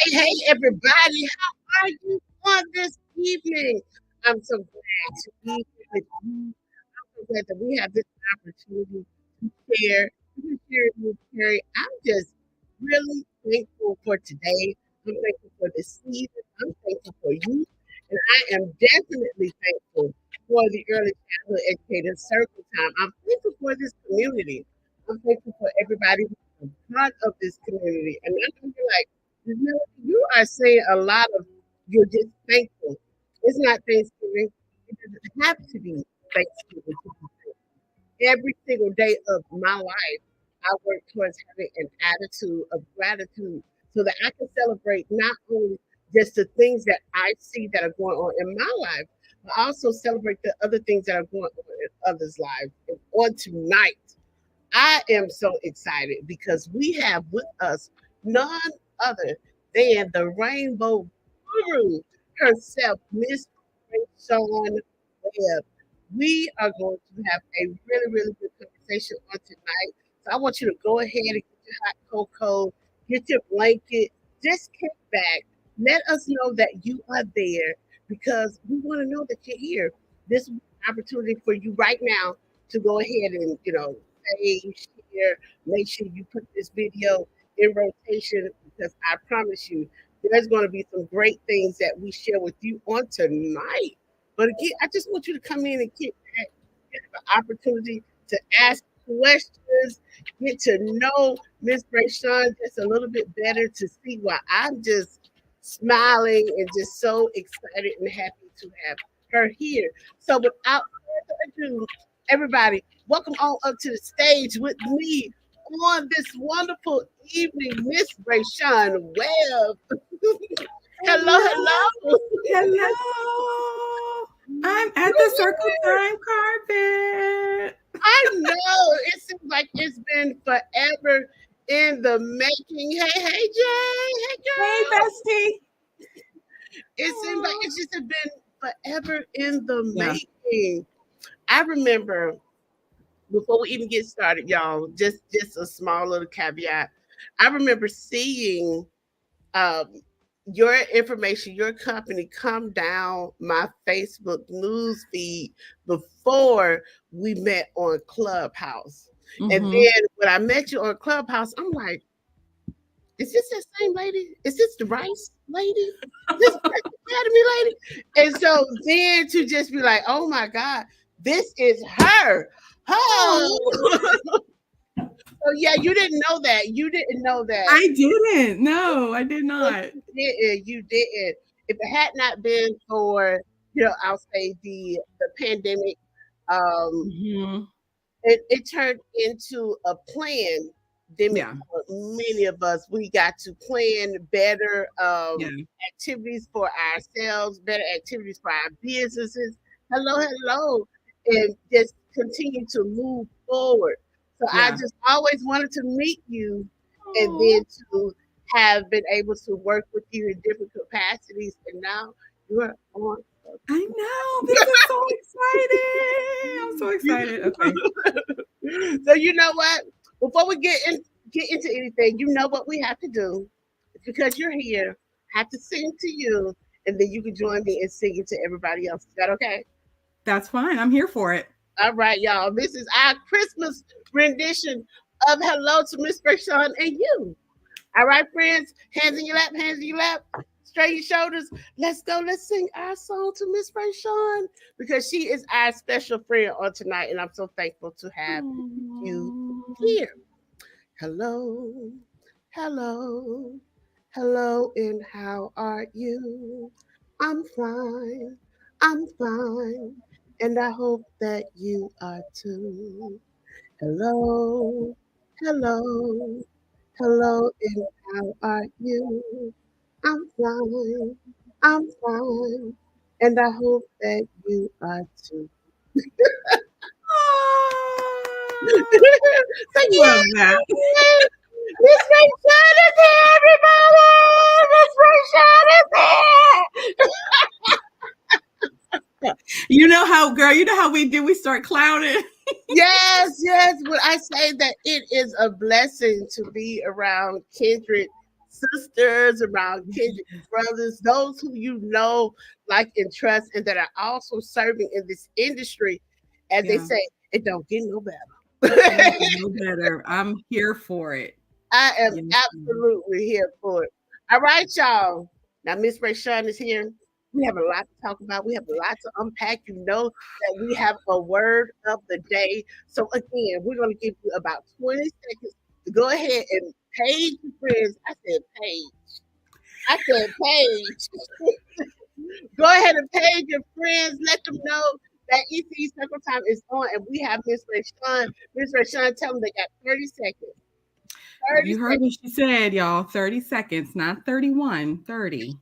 Hey, everybody, how are you on this evening? I'm so glad to be here with you. I'm so glad that we have this opportunity to share, with Carrie. I'm just really thankful for today. I'm thankful for this season. I'm thankful for you. And I am definitely thankful for the Early Childhood Educator Circle Time. I'm thankful for this community. I'm thankful for everybody who's a part of this community. And I'm gonna be like, you are saying a lot of you're just thankful. It's not Thanksgiving. It doesn't have to be Thanksgiving. Every single day of my life, I work towards having an attitude of gratitude so that I can celebrate not only just the things that I see that are going on in my life, but also celebrate the other things that are going on in others' lives. And on tonight, I am so excited because we have with us none other than the Rainbow Guru herself, Miss Reshaun Webb. We are going to have a really, really good conversation on tonight. So I want you to go ahead and get your hot cocoa, get your blanket, just kick back. Let us know that you are there because we want to know that you're here. This is an opportunity for you right now to go ahead and, say, share, make sure you put this video in rotation because I promise you there's going to be some great things that we share with you on tonight. But again, I just want you to come in and get the opportunity to ask questions, get to know Miss Brayshawn just a little bit better to see why I'm just smiling and just so excited and happy to have her here. So without further ado, everybody, welcome on up to the stage with me on this wonderful evening, Miss Reshaun Webb. Hello, hello. Hello. I'm at the Circle Time carpet. I know. It seems like it's been forever in the making. Hey, hey, Jay. Hey, Hey, girl. bestie. It seems like it's just been forever in the Yeah. making. I remember before we even get started, y'all, just a small little caveat. I remember seeing um, your information, your company come down my Facebook news feed before we met on Clubhouse. And Mm-hmm. then when I met you on Clubhouse, I'm like, is this that same lady? Is this the Rice lady? This Academy lady? And so then to just be like, oh my God, this is her. Oh, so yeah, you didn't know that. You didn't know that. I didn't. No, I did not. You didn't. If it had not been for, I'll say the pandemic, um, Mm-hmm. it turned into a plan. Demic Yeah. for many of us, we got to plan better Yeah. activities for ourselves, better activities for our businesses. Hello, hello, and just continue to move forward. So I Yeah. just always wanted to meet you, and Aw. then to have been able to work with you in different capacities, and now you're on. I know. This is so exciting. I'm so excited. Okay. So you know what? Before we get into anything, you know what we have to do. Because you're here, I have to sing to you, and then you can join me in singing to everybody else. Is that okay? That's fine. I'm here for it. All right, y'all. This is our Christmas rendition of "Hello to Miss Rashawn and You." All right, friends. Hands in your lap. Hands in your lap. Straight your shoulders. Let's go. Let's sing our song to Miss Rashawn because she is our special friend on tonight, and I'm so thankful to have you Aw. here. Hello, hello, hello, and how are you? I'm fine, and I hope that you are too. Hello, hello, hello, and how are you? I'm fine, and I hope that you are too. So I yeah, love that. Miss Rayshon is here, everybody. Miss Rayshon is Girl, you know how we do. We start clowning. Yes. When I say that it is a blessing to be around kindred sisters, around kindred brothers, those who you know, like, and trust, and that are also serving in this industry. As they Yeah. say, it don't get no better. It don't get no better. I'm here for it. I am Yes, ma'am. absolutely here for it. All right, y'all. Now, Miss Reshaun is here. We have a lot to talk about. We have a lot to unpack. You know that we have a word of the day. So, again, we're going to give you about 20 seconds to go ahead and page your friends. I said page. I said page. Go ahead and page your friends. Let them know that ECE Circle Time is on, and we have Miss Reshaun. Miss Reshaun, tell them they got 30 seconds. 30 You heard seconds. what she said, y'all. 30 seconds, not 31, 30.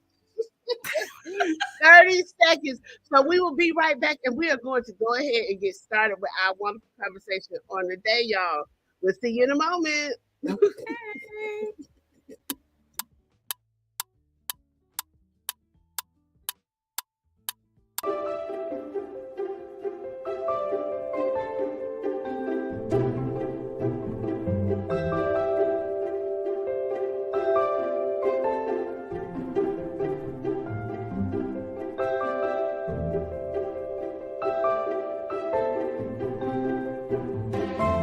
30 seconds. So we will be right back, and we are going to go ahead and get started with our wonderful conversation on the day, y'all. We'll see you in a moment. Okay.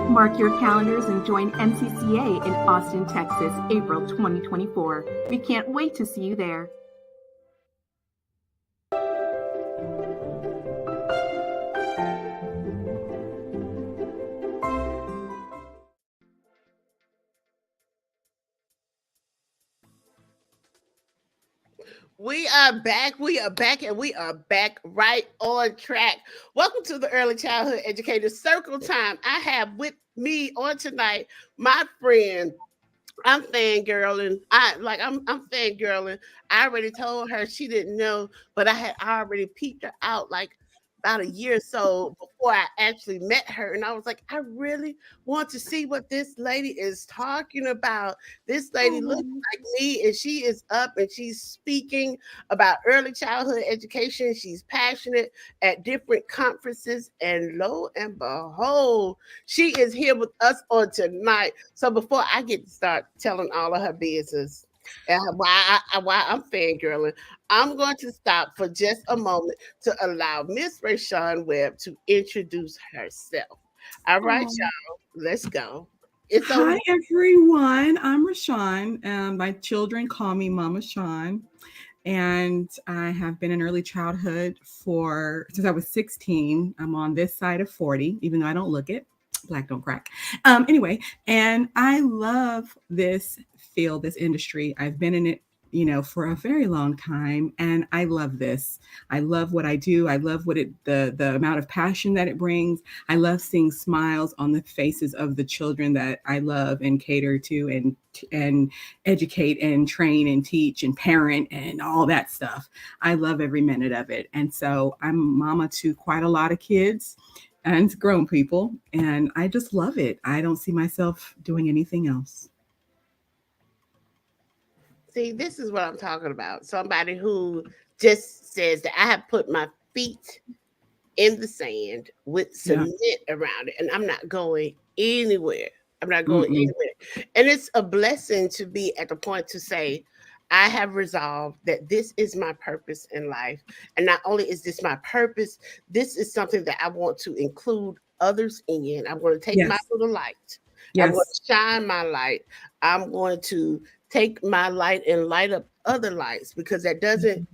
Mark your calendars and join MCCA in Austin, Texas, April 2024. We can't wait to see you there. We are back. We are back, and we are back right on track. Welcome to the Early Childhood Educator Circle Time. I have with me on tonight my friend. I'm fangirling. I'm fangirling. I already told her she didn't know, but I had already peeped her out like about a year or so before I actually met her. And I was like, I really want to see what this lady is talking about. This lady looks Oh, like me, and she is up and she's speaking about early childhood education. She's passionate at different conferences, and lo and behold, she is here with us on tonight. So before I get to start telling all of her business and why I'm fangirling, I'm going to stop for just a moment to allow Miss Reshaun Webb to introduce herself. All right, oh. y'all, let's go. It's over. Hi, everyone. I'm Reshaun. My children call me Mama Sean. And I have been in early childhood since I was 16. I'm on this side of 40, even though I don't look it. Black don't crack. Anyway, and I love this field, this industry. I've been in it, for a very long time, and I love this. I love what I do. I love the amount of passion that it brings. I love seeing smiles on the faces of the children that I love and cater to and educate and train and teach and parent and all that stuff. I love every minute of it. And so I'm mama to quite a lot of kids and grown people, and I just love it. I don't see myself doing anything else. See, this is what I'm talking about. Somebody who just says that I have put my feet in the sand with Yeah. cement around it, and I'm not going anywhere. I'm not going Mm-mm. anywhere. And it's a blessing to be at the point to say, I have resolved that this is my purpose in life. And not only is this my purpose, this is something that I want to include others in. I'm going to take my Yes. little light. I'm going Yes. to shine my light. I'm going to take my light and light up other lights, because that doesn't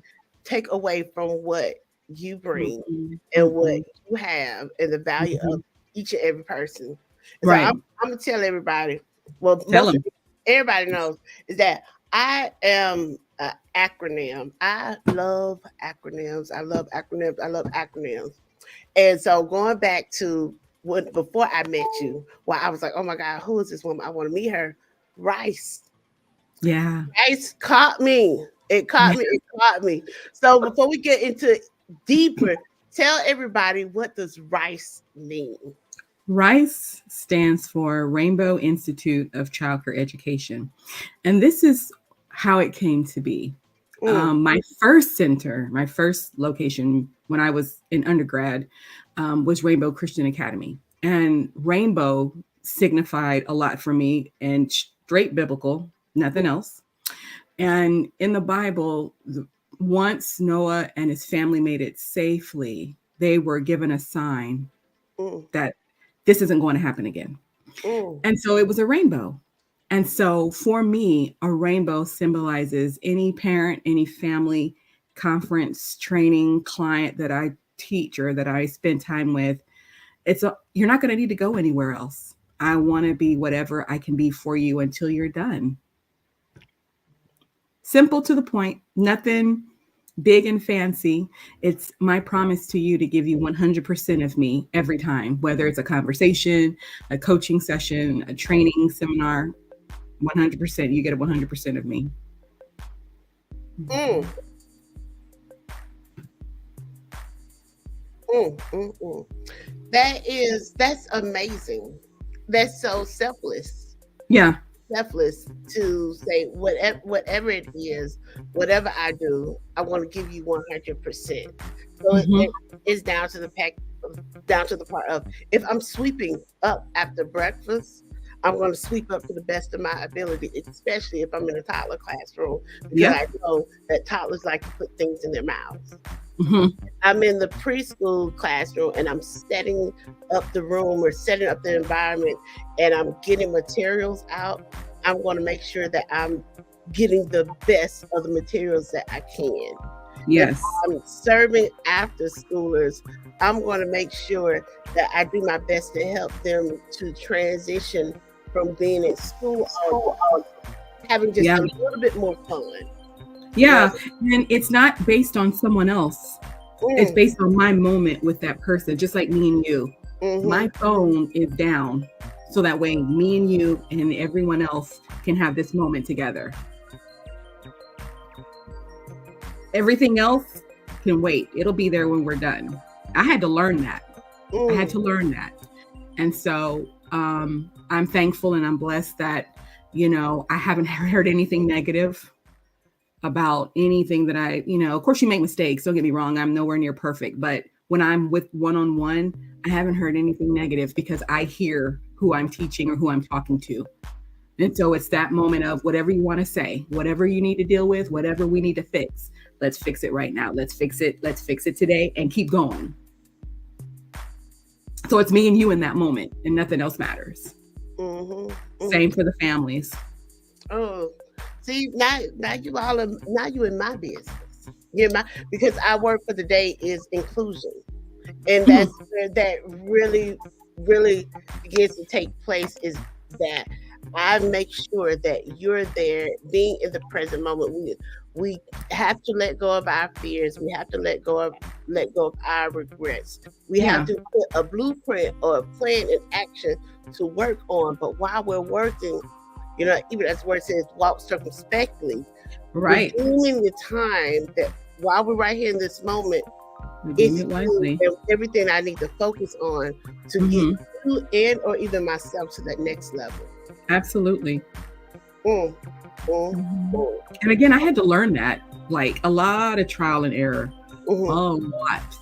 take away from what you bring Mm-mm. and what Mm-mm. you have and the value of Mhm. each and every person. And so Right. I'm gonna tell everybody, well, Tell most of them. everybody knows, is that I am an acronym. I love acronyms. I love acronyms. I love acronyms. And so going back to when before I met you, well, I was like, oh my God, who is this woman? I want to meet her. Rice. Yeah. Rice caught me. It caught Yeah. me. It caught me. So before we get into deeper, tell everybody, what does rice mean? RICE stands for Rainbow Institute of Childcare Education. And this is how it came to be. Mm, My first center, my first location when I was in undergrad, was Rainbow Christian Academy. And rainbow signified a lot for me and straight biblical, nothing else. And in the Bible, once Noah and his family made it safely, they were given a sign that this isn't going to happen again. And so it was a rainbow. And so for me, a rainbow symbolizes any parent, any family, conference, training, client that I teach or that I spend time with. You're not going to need to go anywhere else. I want to be whatever I can be for you until you're done. Simple to the point, nothing big and fancy. It's my promise to you to give you 100% of me every time, whether it's a conversation, a coaching session, a training seminar. 100%, you get 100% of me. That's amazing. That's so selfless. Yeah. Selfless to say whatever it is, whatever I do, I want to give you 100%. So it's down to the part of, if I'm sweeping up after breakfast, I'm going to sweep up to the best of my ability, especially if I'm in a toddler classroom, because I know that toddlers like to put things in their mouths. I'm in the preschool classroom and I'm setting up the room or setting up the environment and I'm getting materials out. I'm going to make sure that I'm getting the best of the materials that I can. Yes. If I'm serving after schoolers, I'm going to make sure that I do my best to help them to transition from being in school having just a little bit more fun. Yeah. And it's not based on someone else. It's based on my moment with that person, just like me and you. My phone is down so that way me and you and everyone else can have this moment together. Everything else can wait. It'll be there when we're done. I had to learn that. And so I'm thankful and I'm blessed that, I haven't heard anything negative about anything that of course you make mistakes. Don't get me wrong. I'm nowhere near perfect, but when I'm with one-on-one, I haven't heard anything negative because I hear who I'm teaching or who I'm talking to. And so it's that moment of whatever you want to say, whatever you need to deal with, whatever we need to fix. Let's fix it right now. Let's fix it. Let's fix it today and keep going. So it's me and you in that moment and nothing else matters. Same for the families. Oh, see, now you in my business. Because our word for the day is inclusion. And that's where that really, really begins to take place, is that I make sure that you're there, being in the present moment. We have to let go of our fears. We have to let go of our regrets. We have to put a blueprint or a plan in action to work on. But while we're working, even as the word says, walk circumspectly. Right. Redeeming the time that while we're right here in this moment, it's everything I need to focus on to get you and or even myself to that next level. Absolutely. And again, I had to learn that, like a lot of trial and error, a lot.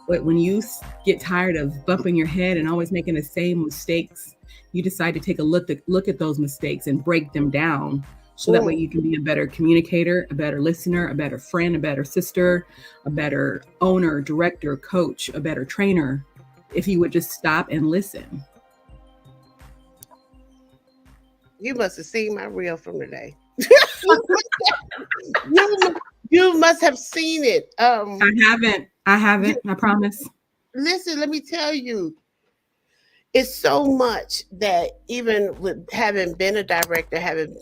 But when you get tired of bumping your head and always making the same mistakes, you decide to take a look at those mistakes and break them down. So that way you can be a better communicator, a better listener, a better friend, a better sister, a better owner, director, coach, a better trainer, if you would just stop and listen. You must have seen my reel from today. You must have seen it. I haven't, I promise. Listen, let me tell you, it's so much that even with having been a director, having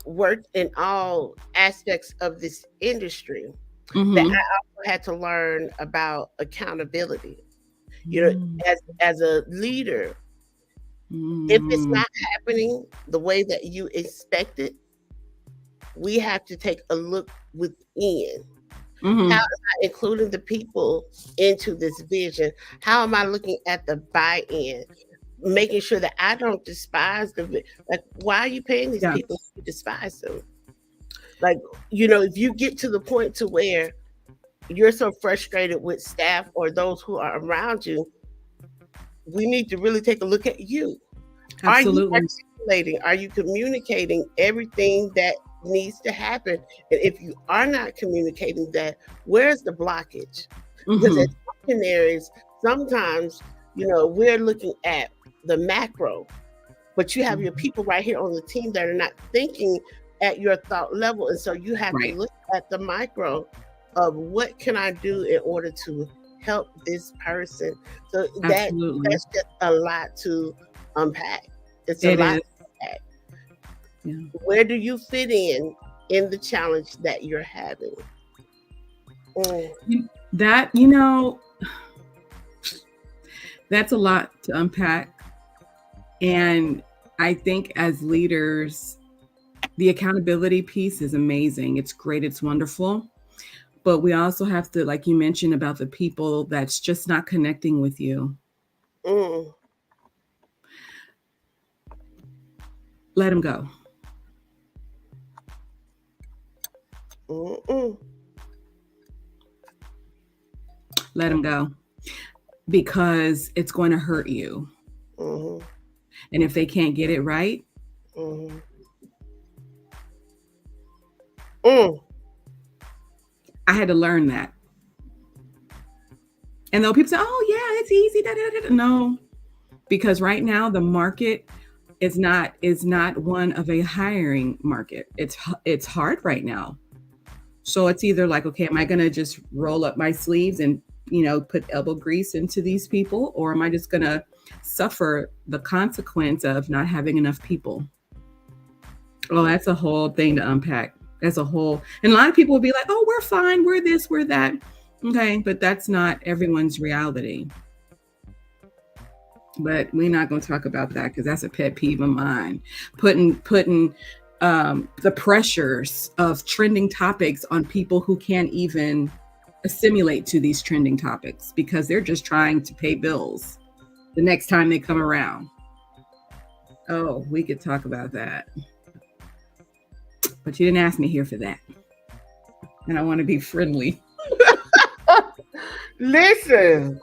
worked in all aspects of this industry, that I also had to learn about accountability. As a leader, if it's not happening the way that you expect it, we have to take a look within. How am I including the people into this vision? How am I looking at the buy-in? Making sure that I don't despise them. Like, why are you paying these people to despise them? Like, if you get to the point to where you're so frustrated with staff or those who are around you, we need to really take a look at you. Absolutely. Are you articulating? Are you communicating everything that needs to happen. And if you are not communicating that, where's the blockage? Because as missionaries, sometimes, we're looking at the macro, but you have your people right here on the team that are not thinking at your thought level. And so you have to look at the micro of what can I do in order to help this person. So that's just a lot to unpack. It's a lot to unpack. Yeah. Where do you fit in the challenge that you're having? That, that's a lot to unpack. And I think as leaders, the accountability piece is amazing. It's great. It's wonderful. But we also have to, like you mentioned about the people that's just not connecting with you. Let them go. Let them go. Because it's going to hurt you. And if they can't get it right, I had to learn that. And though people say, oh yeah, it's easy. No, because right now the market is not one of a hiring market. It's hard right now. So it's either like, okay, am I going to just roll up my sleeves and, put elbow grease into these people? Or am I just going to suffer the consequence of not having enough people? Oh, that's a whole thing to unpack. That's a whole, and a lot of people will be like, oh, we're fine. We're this, we're that. Okay. But that's not everyone's reality. But we're not going to talk about that because that's a pet peeve of mine. Putting the pressures of trending topics on people who can't even assimilate to these trending topics because they're just trying to pay bills the next time they come around. Oh, we could talk about that. But you didn't ask me here for that. And I want to be friendly. Listen.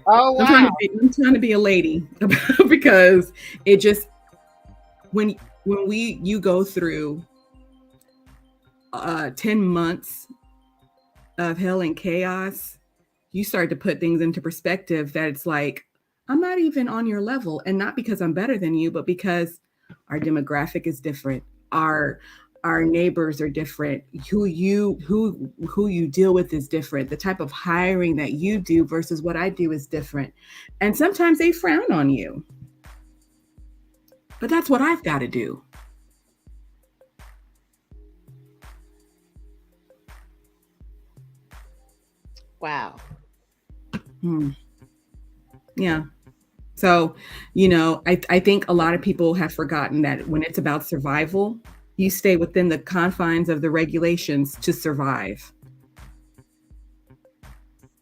Oh, wow. I'm trying to be a lady because it just, when you go through 10 months of hell and chaos, you start to put things into perspective that it's like, I'm not even on your level. And not because I'm better than you, but because our demographic is different. Our neighbors are different. Who you deal with is different. The type of hiring that you do versus what I do is different. And sometimes they frown on you. But that's what I've got to do. Wow. Yeah. So, I think a lot of people have forgotten that when it's about survival, you stay within the confines of the regulations to survive.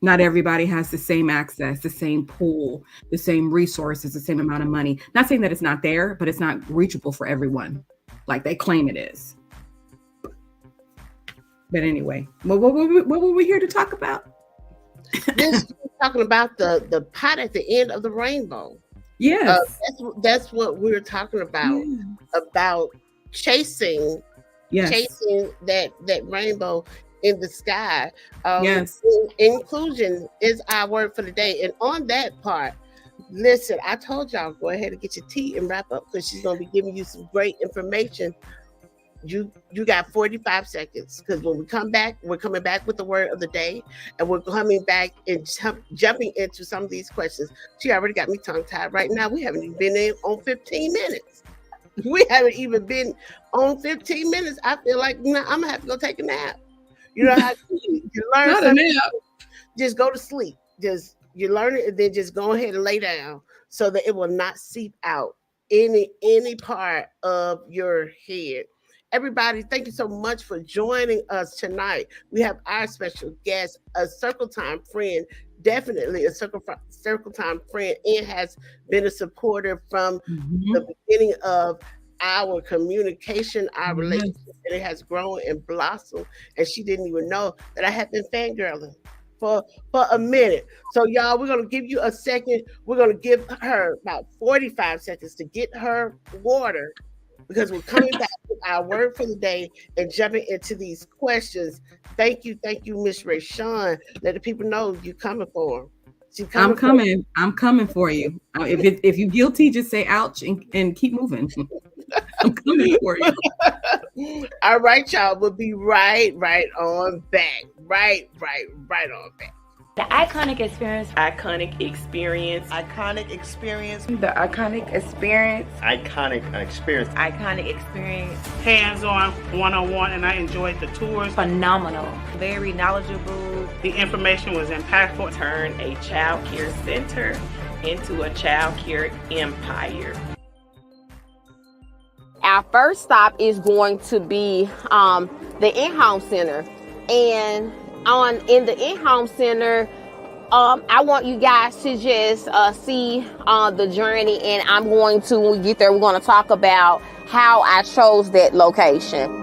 Not everybody has the same access, the same pool, the same resources, the same amount of money. Not saying that it's not there, but it's not reachable for everyone like they claim it is. But anyway, what were we here to talk about? This talking about the pot at the end of the rainbow. Yes. That's what we're talking about. Yes. About chasing that rainbow in the sky. Yes. Inclusion is our word for the day. And on that part, listen, I told y'all, go ahead and get your tea and wrap up because she's going to be giving you some great information. You got 45 seconds because when we come back, we're coming back with the word of the day and we're coming back and jumping into some of these questions. She already got me tongue-tied right now. We haven't even been in on 15 minutes. We haven't even been on 15 minutes. I feel like I'm going to have to go take a nap. You know how you learn Not something, a nap. Just go to sleep. Just you learn it and then just go ahead and lay down so that it will not seep out any part of your head. Everybody, thank you so much for joining us tonight. We have our special guest, a Circle Time friend, definitely a Circle Time friend, and has been a supporter from the beginning of our communication, our relationship, and it has grown and blossomed. And she didn't even know that I had been fangirling for a minute. So y'all, we're going to give you a second. We're going to give her about 45 seconds to get her water because we're coming back with our word for the day and jumping into these questions. Thank you, Miss Reshaun. Let the people know you coming for 'em. I'm coming. I'm coming for you. If you're guilty, just say ouch and keep moving. I'm coming for you. All right, y'all. We'll be right on back. Right on back. The iconic experience. Iconic experience. Iconic experience. The iconic experience. Iconic experience. Iconic experience. Hands-on, one-on-one, and I enjoyed the tours. Phenomenal. Very knowledgeable. The information was impactful. Turn a child care center into a child care empire. Our first stop is going to be the in-home center, and in the in-home center, I want you guys to just see the journey, and I'm going to, when we get there, we're going to talk about how I chose that location.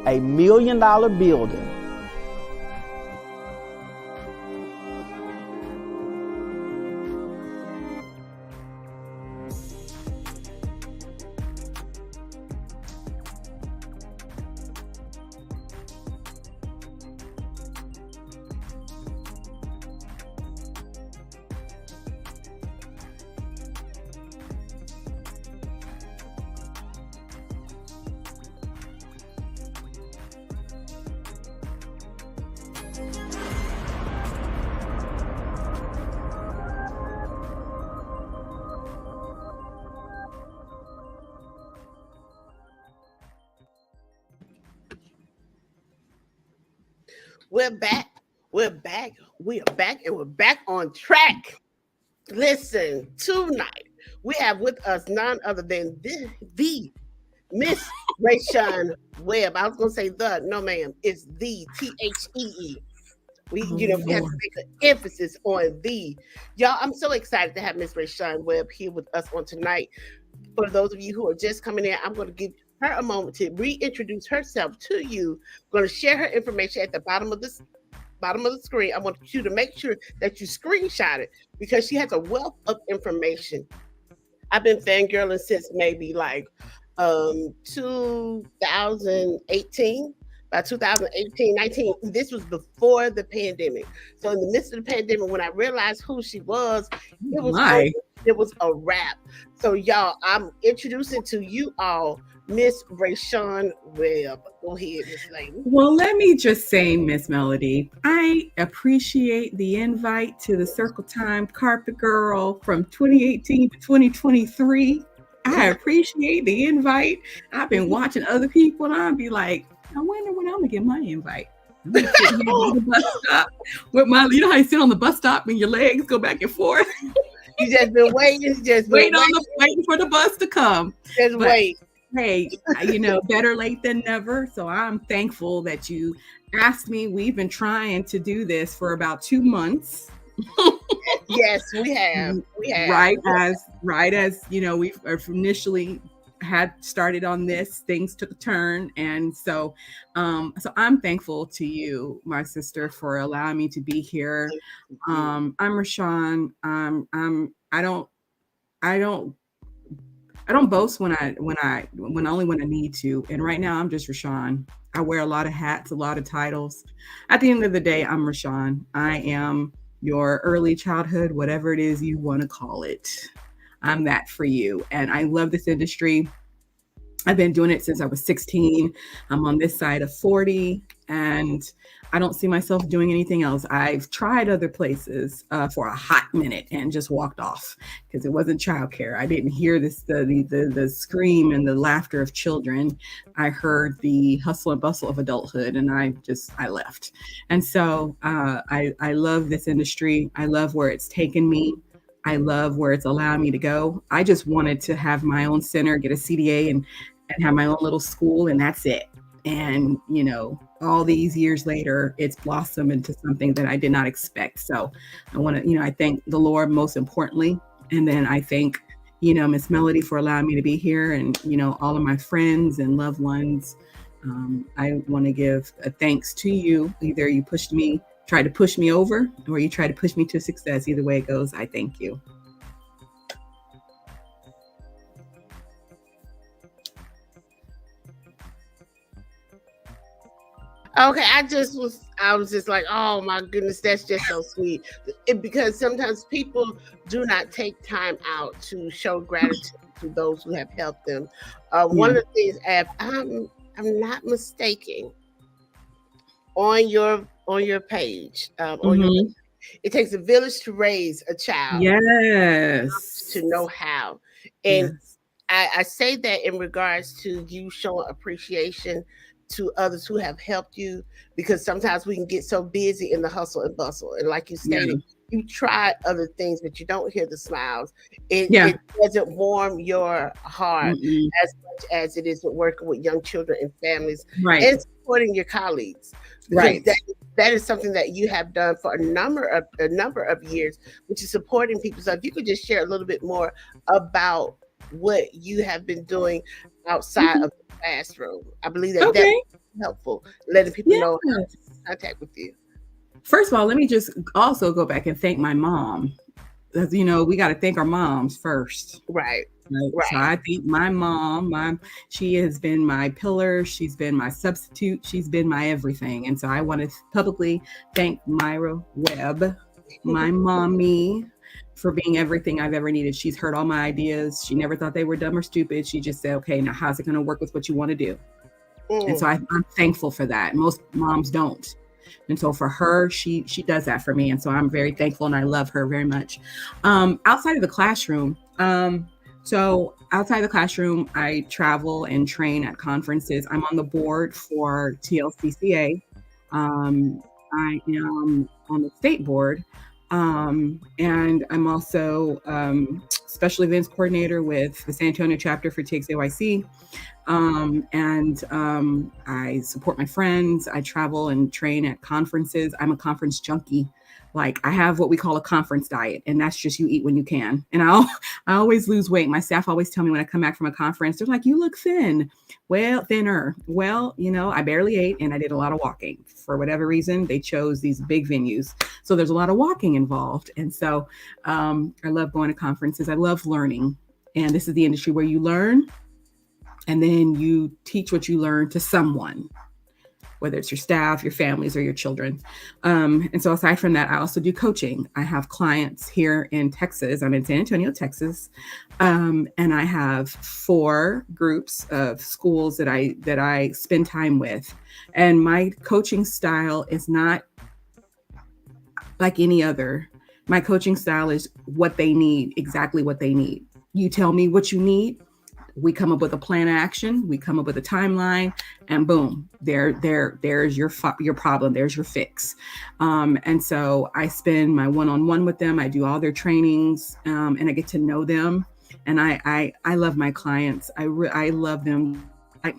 $1 million building. We're back, and we're back on track. Listen, tonight we have with us none other than the Miss Reshaun Webb. I was gonna say no ma'am, it's the THEE. We have to make an emphasis on the. Y'all, I'm so excited to have Miss Reshaun Webb here with us on tonight. For those of you who are just coming in, I'm going to give her a moment to reintroduce herself to you. I'm going to share her information at the bottom of the screen. I want you to make sure that you screenshot it because she has a wealth of information. I've been fangirling since maybe like 2018. By 2018, 19, this was before the pandemic. So in the midst of the pandemic, when I realized who she was, it was a wrap. So y'all, I'm introducing to you all Miss Reshaun Webb. Go ahead, Miss Lady. Well, let me just say, Miss Melody, I appreciate the invite to the Circle Time Carpet Girl from 2018 to 2023. I appreciate the invite. I've been watching other people, and I'll be like, I wonder when I'm gonna get my invite. I'm gonna sit here on the bus stop with my, you know how you sit on the bus stop and your legs go back and forth. You just been waiting, waiting for the bus to come. Wait. Hey, better late than never. So I'm thankful that you asked me. We've been trying to do this for about 2 months. Yes, we have. Right as we've initially had started on this, things took a turn, and so I'm thankful to you, my sister, for allowing me to be here. I'm Reshaun. I don't boast when I need to, and right now I'm just Reshaun. I wear a lot of hats, a lot of titles. At the end of the day, I'm Reshaun. I am your early childhood, whatever it is you want to call it. I'm that for you. And I love this industry. I've been doing it since I was 16. I'm on this side of 40, and I don't see myself doing anything else. I've tried other places for a hot minute and just walked off because it wasn't childcare. I didn't hear the scream and the laughter of children. I heard the hustle and bustle of adulthood, and I left. And so I love this industry. I love where it's taken me. I love where it's allowed me to go. I just wanted to have my own center, get a CDA, and have my own little school, and that's it. And, you know, all these years later, it's blossomed into something that I did not expect. So I want to, I thank the Lord most importantly. And then I thank, Miss Melody for allowing me to be here, and, all of my friends and loved ones. I want to give a thanks to you. Either you tried to push me over, or you tried to push me to success. Either way it goes, I thank you. Okay, I was just like, oh my goodness, that's just so sweet. Because sometimes people do not take time out to show gratitude to those who have helped them. One of the things, if I'm not mistaken, on your page, it takes a village to raise a child. Yes. To know how. And yes. I say that in regards to you showing appreciation to others who have helped you, because sometimes we can get so busy in the hustle and bustle. And like you stated, you try other things, but you don't hear the smiles. It doesn't warm your heart as much as it is with working with young children and families, and supporting your colleagues. Right. That is something that you have done for a number of years, which is supporting people. So if you could just share a little bit more about what you have been doing outside of the classroom. I believe that's helpful, letting people know how to contact with you. First of all, let me just also go back and thank my mom. As we got to thank our moms first. Right. So I think my mom, she has been my pillar. She's been my substitute. She's been my everything. And so I want to publicly thank Myra Webb, my mommy, for being everything I've ever needed. She's heard all my ideas. She never thought they were dumb or stupid. She just said, okay, now how's it going to work with what you want to do? And so I'm thankful for that. Most moms don't. And so for her, she does that for me. And so I'm very thankful, and I love her very much. Outside of the classroom, I travel and train at conferences. I'm on the board for TLCCA. I am on the state board. And I'm also special events coordinator with the San Antonio chapter for TXAYC. I support my friends. I travel and train at conferences. I'm a conference junkie. Like, I have what we call a conference diet, and that's just you eat when you can. And I always lose weight. My staff always tell me when I come back from a conference, they're like, you look thin. Well, thinner. Well, I barely ate, and I did a lot of walking. For whatever reason, they chose these big venues. So there's a lot of walking involved. And so I love going to conferences. I love learning. And this is the industry where you learn, and then you teach what you learn to someone, whether it's your staff, your families, or your children. And so aside from that, I also do coaching. I have clients here in Texas. I'm in San Antonio, Texas. And I have 4 groups of schools that I spend time with. And my coaching style is not like any other. My coaching style is what they need, exactly what they need. You tell me what you need. We come up with a plan of action. We come up with a timeline, and boom, there's your problem. There's your fix. And so I spend my one-on-one with them. I do all their trainings, and I get to know them. And I love my clients. I love them.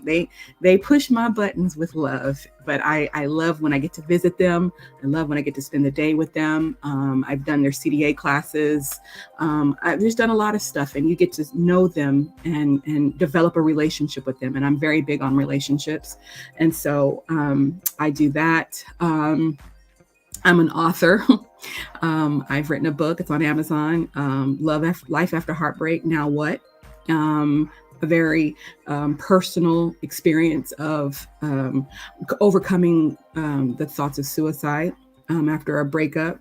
They push my buttons with love, but I love when I get to visit them. I love when I get to spend the day with them. I've done their CDA classes. I've just done a lot of stuff, and you get to know them and develop a relationship with them. And I'm very big on relationships. And so I do that. I'm an author. I've written a book. It's on Amazon. Life After Heartbreak. Now What? a very personal experience of overcoming the thoughts of suicide after a breakup,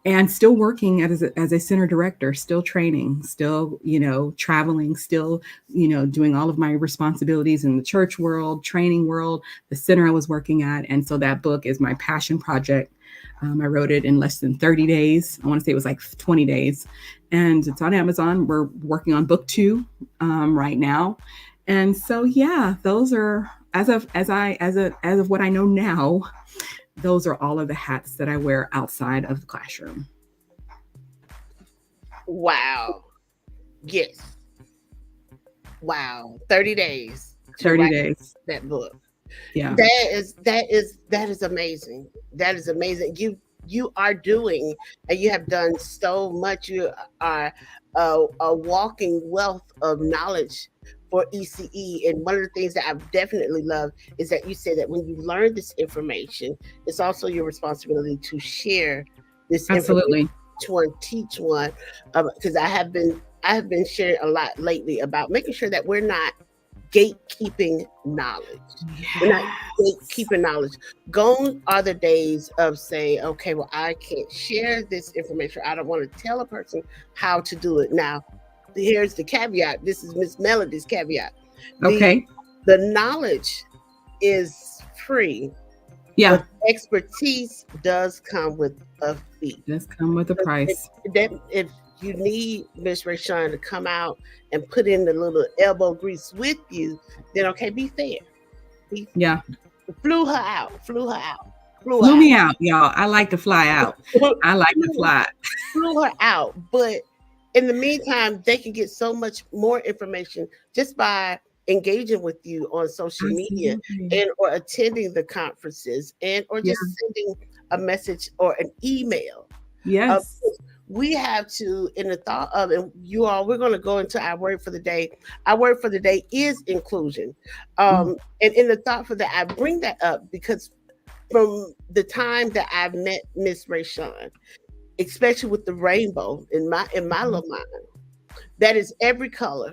and still working as a center director, still training, still, traveling, still, doing all of my responsibilities in the church world, training world, the center I was working at. And so that book is my passion project. I wrote it in less than 30 days. I want to say it was like 20 days. And it's on Amazon. We're working on book 2 right now. And so, yeah, those are, as of what I know now, those are all of the hats that I wear outside of the classroom. Wow. Yes. Wow. 30 days. 30 days. That book. Yeah. That is amazing. That is amazing. You are doing, and you have done so much. You are a walking wealth of knowledge for ECE. And one of the things that I've definitely loved is that you say that when you learn this information, it's also your responsibility to share this Absolutely. information, teach one. Because I have been sharing a lot lately about making sure that we're not gatekeeping knowledge. Yes. We're not gatekeeping knowledge. Gone are the days of saying, okay, well, I can't share this information. I don't want to tell a person how to do it. Now, here's the caveat. This is Miss Melody's caveat. Okay. The knowledge is free. Yeah. But expertise does come with a fee. Does come with a price. If you need Miss Reshaun to come out and put in the little elbow grease with you, then okay, be fair. Yeah. Flew her out. Flew me out, y'all. I like to fly out. I like to fly. Flew her out. But in the meantime, they can get so much more information just by engaging with you on social media and or attending the conferences and or just sending a message or an email. Yes. We have to, in the thought of, and you all, we're going to go into our word for the day. Our word for the day is inclusion. And in the thought for that, I bring that up because from the time that I've met Miss Reshaun, especially with the rainbow in my little mind, that is every color.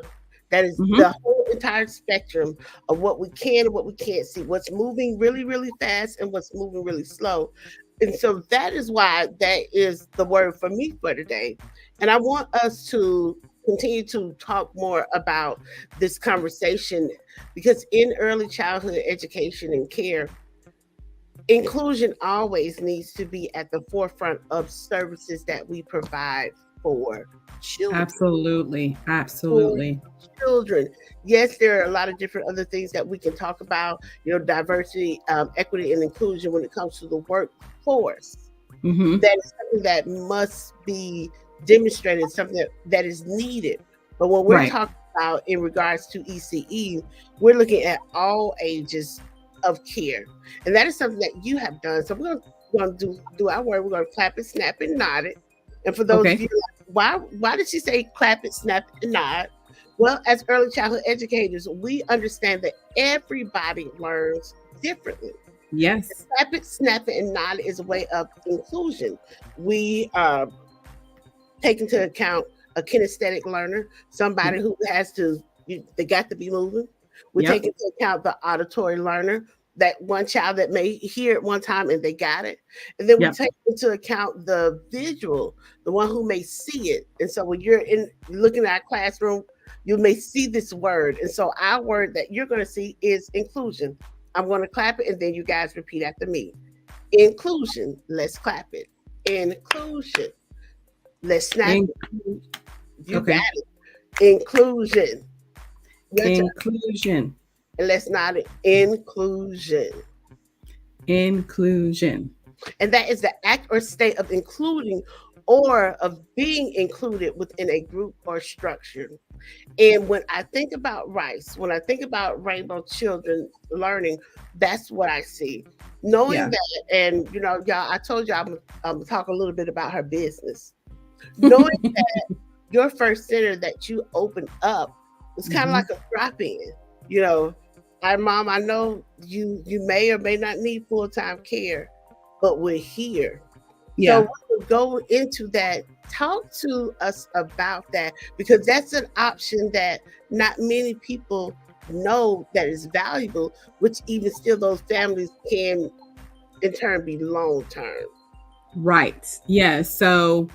That is the whole entire spectrum of what we can and what we can't see, what's moving really, really fast and what's moving really slow. And so that is why that is the word for me for today. And I want us to continue to talk more about this conversation because in early childhood education and care, inclusion always needs to be at the forefront of services that we provide for children. Absolutely. For children. Yes, there are a lot of different other things that we can talk about, diversity, equity, and inclusion when it comes to the workforce. That is something that must be demonstrated, something that is needed. But when we're talking about in regards to ECE, we're looking at all ages of care. And that is something that you have done. So we're going to do our word. We're going to clap it, snap it, nod it. And for those of you, why did she say clap it, snap it, and nod? Well, as early childhood educators, we understand that everybody learns differently. Yes. Clap it, snap it, and nod is a way of inclusion. We take into account a kinesthetic learner, somebody who they got to be moving. We take into account the auditory learner, that one child that may hear it one time and they got it. And then we take into account the visual, the one who may see it. And so when you're looking at our classroom, you may see this word. And so our word that you're going to see is inclusion. I'm going to clap it and then you guys repeat after me. Inclusion. Let's clap it. Inclusion. Let's snap it. You got it. Inclusion. Inclusion. And let's nod it. Inclusion. Inclusion. And that is the act or state of including or of being included within a group or structure. And when I think about Rice, when I think about Rainbow Children learning, that's what I see. Knowing that, and y'all, I told you I'm gonna talk a little bit about her business. Knowing that your first center that you opened up was kind of like a drop-in. Mom, I know you may or may not need full-time care, but we're here. So we'll go into that Talk to us about that, because that's an option that not many people know that is valuable, which even still those families can in turn be long term. Right. Yeah. So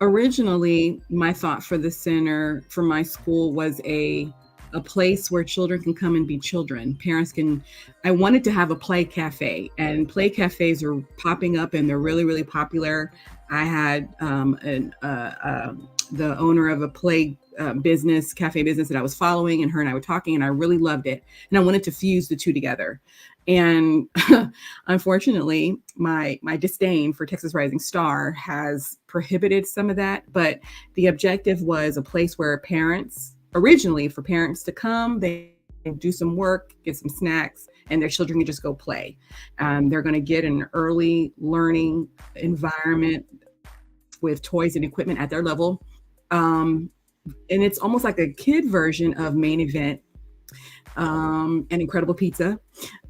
originally my thought for the center for my school was a place where children can come and be children. Parents can, I wanted to have a play cafe, and play cafes are popping up and they're really, really popular. I had the owner of a play cafe business that I was following, and her and I were talking, and I really loved it. And I wanted to fuse the two together. And unfortunately, my disdain for Texas Rising Star has prohibited some of that. But the objective was a place where originally for parents to come, they do some work, get some snacks, and their children can just go play. They're going to get an early learning environment with toys and equipment at their level. And it's almost like a kid version of Main Event and Incredible Pizza,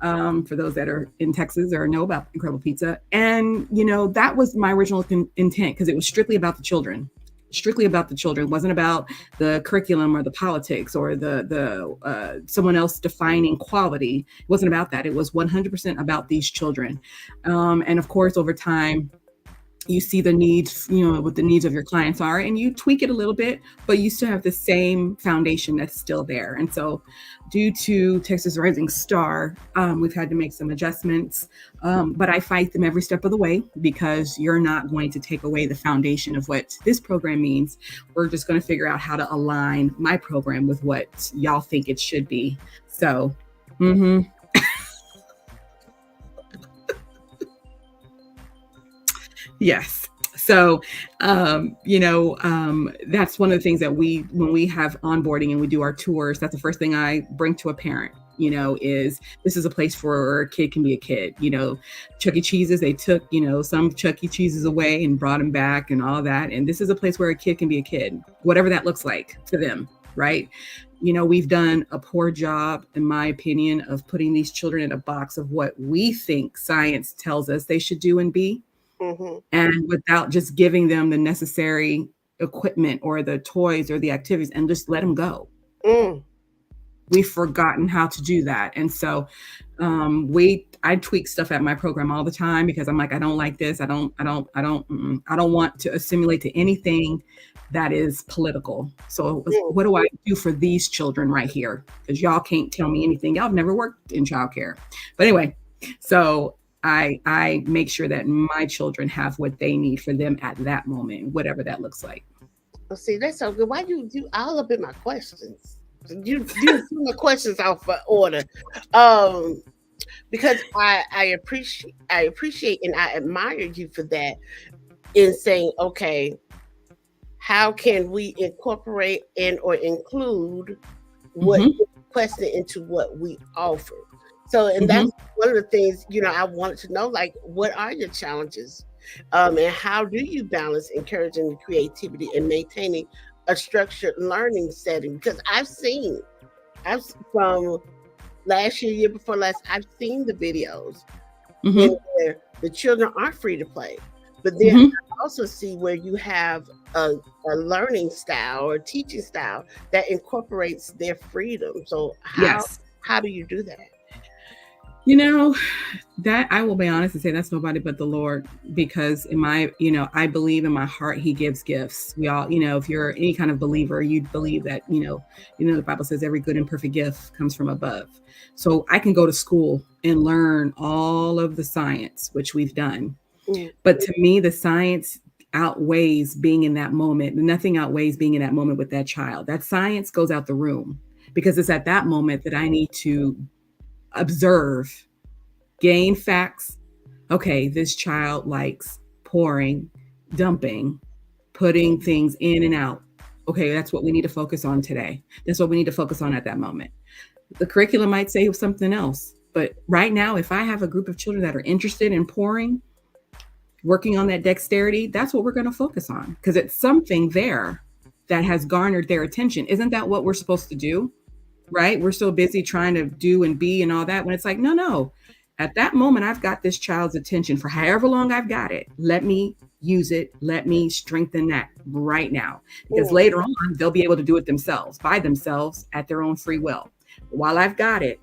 for those that are in Texas or know about Incredible Pizza. And, that was my original intent, because it was strictly about the children. It wasn't about the curriculum or the politics or the someone else defining quality. It wasn't about that. It was 100% about these children. And of course, over time, you see the needs, what the needs of your clients are, and you tweak it a little bit, but you still have the same foundation that's still there. And so due to Texas Rising Star, we've had to make some adjustments, but I fight them every step of the way, because you're not going to take away the foundation of what this program means. We're just going to figure out how to align my program with what y'all think it should be. So, yes. So, that's one of the things that when we have onboarding and we do our tours, that's the first thing I bring to a parent, is this is a place where a kid can be a kid. Chuck E. Cheese's, they took, some Chuck E. Cheese's away and brought them back and all that. And this is a place where a kid can be a kid, whatever that looks like to them, right? We've done a poor job, in my opinion, of putting these children in a box of what we think science tells us they should do and be. And without just giving them the necessary equipment or the toys or the activities, and just let them go. We've forgotten how to do that. And so I tweak stuff at my program all the time, because I'm like, I don't like this. I don't want to assimilate to anything that is political. So what do I do for these children right here? Because y'all can't tell me anything. Y'all have never worked in childcare. But anyway, so I make sure that my children have what they need for them at that moment, whatever that looks like. Well, see, that's so good. Why you all up in my questions? You do my questions off of order. Because I appreciate and I admire you for that, in saying, okay, how can we incorporate and or include what you're requesting into what we offer? So, and that's one of the things, I wanted to know, like, what are your challenges? And how do you balance encouraging the creativity and maintaining a structured learning setting? Because from last year before last, I've seen the videos where the children are free to play. But then I also see where you have a learning style or teaching style that incorporates their freedom. So how do you do that? That I will be honest and say that's nobody but the Lord, because I believe in my heart, he gives gifts. We all, if you're any kind of believer, you'd believe that, the Bible says every good and perfect gift comes from above. So I can go to school and learn all of the science, which we've done. But to me, the science outweighs being in that moment. Nothing outweighs being in that moment with that child. That science goes out the room, because it's at that moment that I need to observe, gain facts. Okay, this child likes pouring, dumping, putting things in and out. Okay, that's what we need to focus on today. That's what we need to focus on at that moment. The curriculum might say something else, but right now, if I have a group of children that are interested in pouring, working on that dexterity, that's what we're going to focus on, because it's something there that has garnered their attention. Isn't that what we're supposed to do? Right? We're so busy trying to do and be and all that, when it's like, no. At that moment, I've got this child's attention for however long I've got it. Let me use it. Let me strengthen that right now. Because later on, they'll be able to do it themselves, by themselves, at their own free will. While I've got it,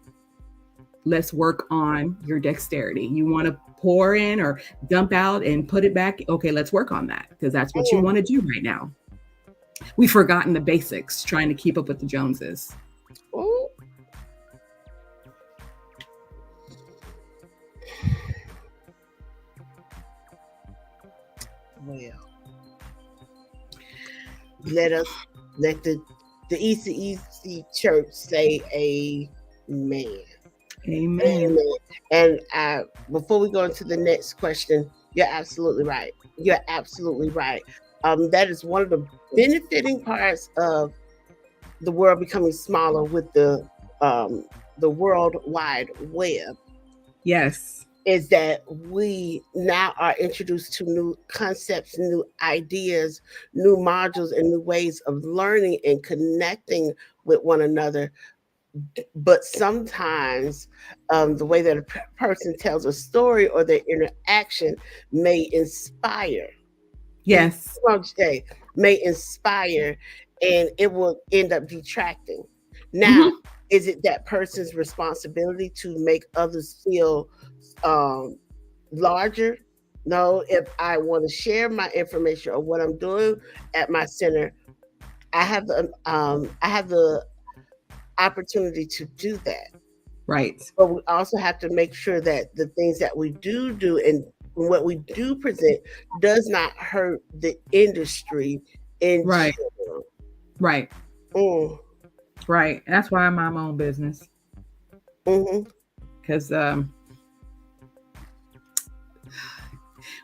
let's work on your dexterity. You want to pour in or dump out and put it back? Okay, let's work on that, because that's what you want to do right now. We've forgotten the basics, trying to keep up with the Joneses. Ooh. Well, let the ECE Church say amen. Amen. And before we go into the next question, you're absolutely right. You're absolutely right. That is one of the benefiting parts of the world becoming smaller with the World Wide Web. Yes. Is that we now are introduced to new concepts, new ideas, new modules, and new ways of learning and connecting with one another. But sometimes the way that a person tells a story or their interaction may inspire. Yes. May inspire, and it will end up detracting. Now, is it that person's responsibility to make others feel larger? No, if I want to share my information or what I'm doing at my center, I have the opportunity to do that. Right. But we also have to make sure that the things that we do and what we do present does not hurt the industry in general. Right. Right. That's why I mind my own business. Because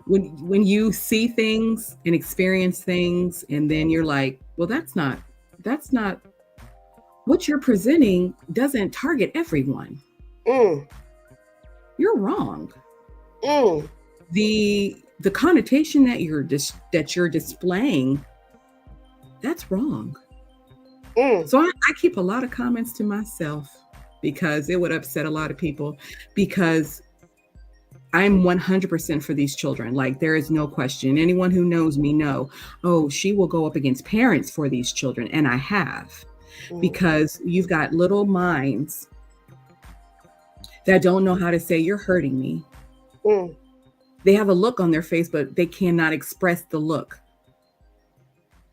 when you see things and experience things, and then you're like, well, that's not what you're presenting doesn't target everyone. You're wrong. The connotation that you're displaying, that's wrong. So I keep a lot of comments to myself, because it would upset a lot of people, because I'm 100% for these children. Like, there is no question. Anyone who knows me know, oh, she will go up against parents for these children. And I have, because you've got little minds that don't know how to say, you're hurting me. They have a look on their face, but they cannot express the look.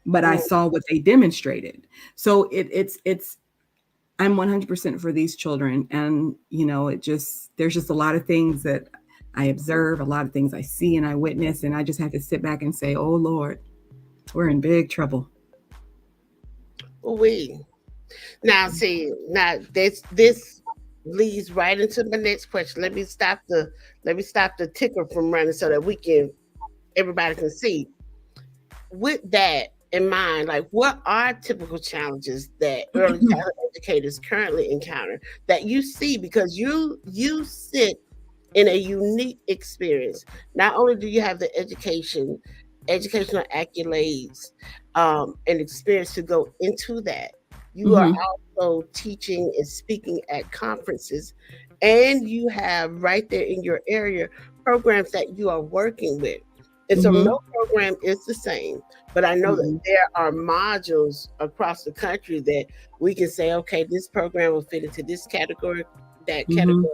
But I saw what they demonstrated. So I'm 100% for these children. And, there's just a lot of things that I observe, a lot of things I see and I witness, and I just have to sit back and say, oh Lord, we're in big trouble. Now this leads right into my next question. Let me stop the ticker from running so that everybody can see. With that in mind, like, what are typical challenges that early childhood educators currently encounter that you see? Because you sit in a unique experience. Not only do you have the educational accolades and experience to go into that, you are also teaching and speaking at conferences, and you have right there in your area programs that you are working with. And so no program is the same, but I know that there are modules across the country that we can say, okay, this program will fit into this category, that category,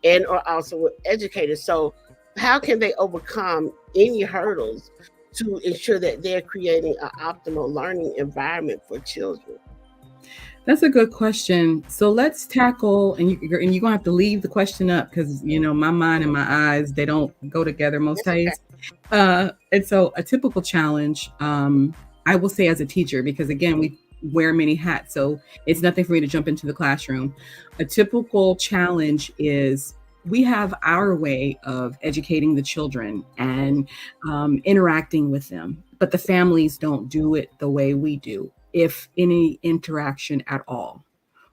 and or also with educators. So how can they overcome any hurdles to ensure that they're creating an optimal learning environment for children? That's a good question. So let's tackle, and you're going to have to leave the question up, because, my mind and my eyes, they don't go together most times. And so a typical challenge, I will say as a teacher, because again, we wear many hats, so it's nothing for me to jump into the classroom. A typical challenge is we have our way of educating the children and interacting with them, but the families don't do it the way we do, if any interaction at all.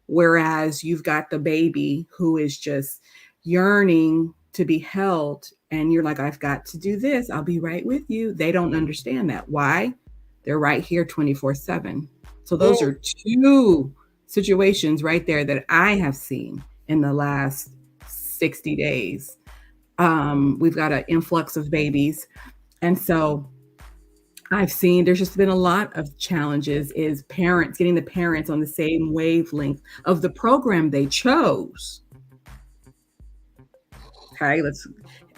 Whereas you've got the baby who is just yearning to be held, and you're like, I've got to do this. I'll be right with you. They don't understand that. Why? They're right here 24/7. So those are two situations right there that I have seen in the last 60 days. We've got an influx of babies, And so I've seen there's just been a lot of challenges is parents getting the parents on the same wavelength of the program they chose. Okay, let's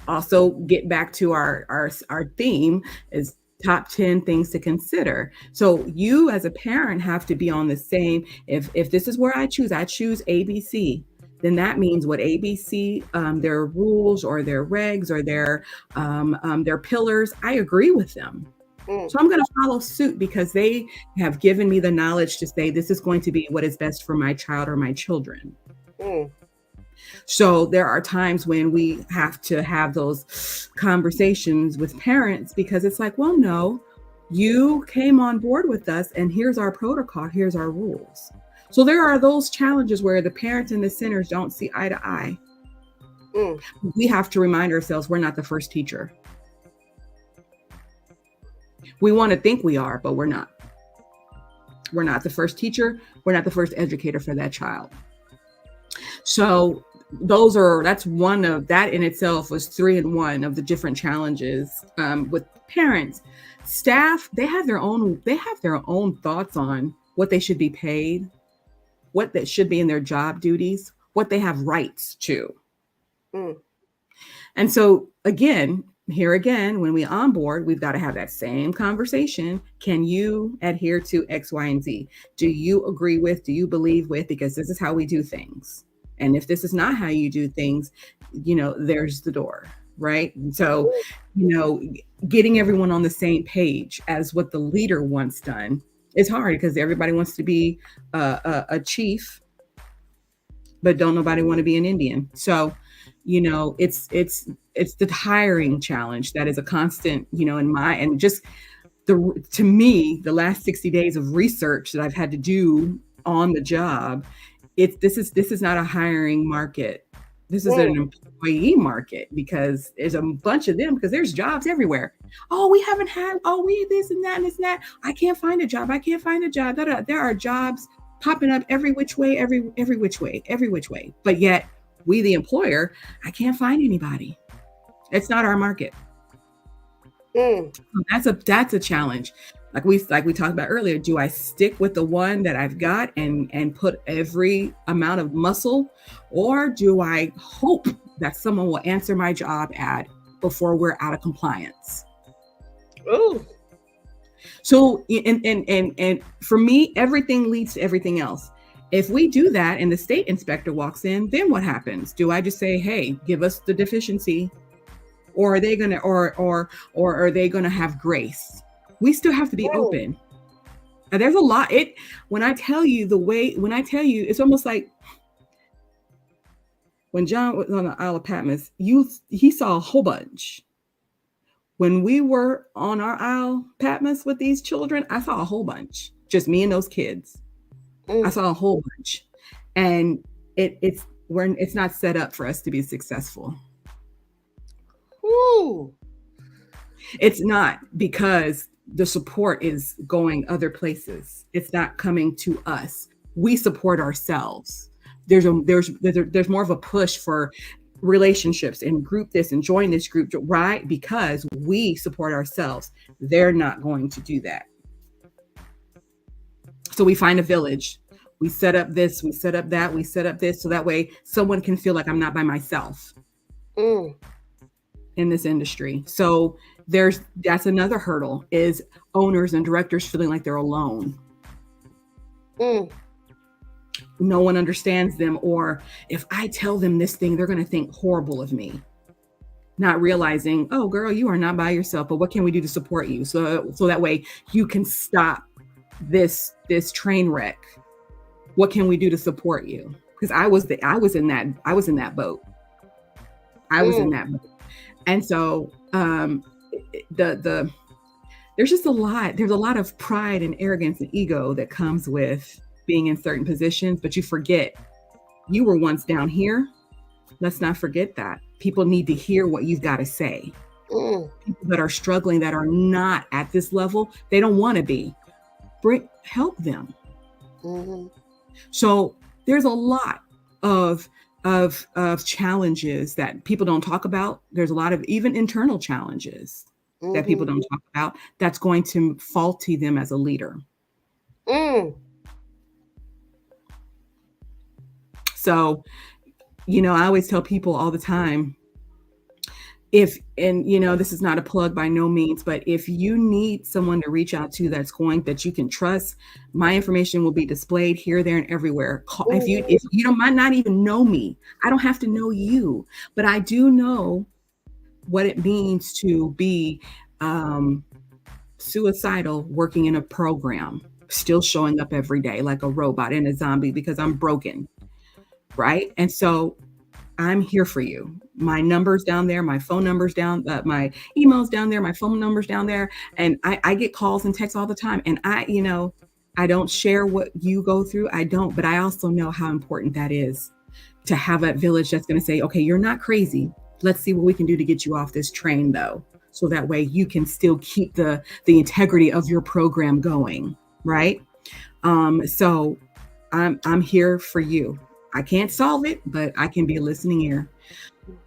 also get back to our theme is top 10 things to consider. So you as a parent have to be on the same, if this is where I choose ABC, then that means what ABC, their rules or their regs or their pillars, I agree with them. So I'm going to follow suit because they have given me the knowledge to say this is going to be what is best for my child or my children. So there are times when we have to have those conversations with parents because it's like, well, no, you came on board with us and here's our protocol, here's our rules. So there are those challenges where the parents and the centers don't see eye to eye. We have to remind ourselves we're not the first teacher. We want to think we are, but we're not. We're not the first teacher. We're not the first educator for that child. So that's one of that in itself was 3 in 1 of the different challenges with parents. Staff, they have their own thoughts on what they should be paid, what that should be in their job duties, what they have rights to. And so again, when we onboard, we've got to have that same conversation. Can you adhere to X, Y, and Z? Do you agree with, do you believe with, because this is how we do things. And if this is not how you do things, there's the door, right? So, getting everyone on the same page as what the leader wants done is hard because everybody wants to be a chief, but don't nobody want to be an Indian. So, it's the hiring challenge that is a constant, to me, the last 60 days of research that I've had to do on the job, this is not a hiring market. This is an employee market because there's a bunch of them because there's jobs everywhere. We this and that and this and that. I can't find a job. There are jobs popping up every which way. But yet we, the employer, I can't find anybody. It's not our market. So that's a challenge. Like we talked about earlier, do I stick with the one that I've got and put every amount of muscle, or do I hope that someone will answer my job ad before we're out of compliance? So and for me, everything leads to everything else. If we do that and the state inspector walks in, then what happens? Do I just say, hey, give us the deficiency? Or are they gonna or are they gonna have grace? We still have to be open. Now, there's a lot. When I tell you, it's almost like when John was on the Isle of Patmos, he saw a whole bunch. When we were on our Isle Patmos with these children, I saw a whole bunch. Just me and those kids. I saw a whole bunch, and it's not set up for us to be successful. It's not, because the support is going other places. It's not coming to us. We support ourselves. There's more of a push for relationships and group this and join this group, right? Because we support ourselves. They're not going to do that. So we find a village. We set up this, we set up that, we set up this, so that way someone can feel like I'm not by myself in this industry. So that's another hurdle, is owners and directors feeling like they're alone. No one understands them, or if I tell them this thing, they're going to think horrible of me. Not realizing, oh girl, you are not by yourself, but what can we do to support you? So that way you can stop this train wreck. What can we do to support you? Because I was in that boat. And so there's just a lot of pride and arrogance and ego that comes with being in certain positions, but you forget you were once down here. Let's not forget that. People need to hear what you've got to say. People that are struggling, that are not at this level, they don't want to be. Help them. So there's a lot of challenges that people don't talk about. There's a lot of even internal challenges that people don't talk about, that's going to faulty them as a leader. So, I always tell people all the time, this is not a plug by no means, but if you need someone to reach out to that you can trust, my information will be displayed here, there, and everywhere. If you don't might not even know me, I don't have to know you, but I do know what it means to be suicidal, working in a program, still showing up every day like a robot and a zombie because I'm broken, right? And so I'm here for you. My number's down there, my phone number's down, my email's down there, my phone number's down there. And I get calls and texts all the time. And I don't share what you go through. I don't, but I also know how important that is to have a village that's going to say, okay, you're not crazy. Let's see what we can do to get you off this train though. So that way you can still keep the integrity of your program going. Right. So I'm here for you. I can't solve it, but I can be a listening ear.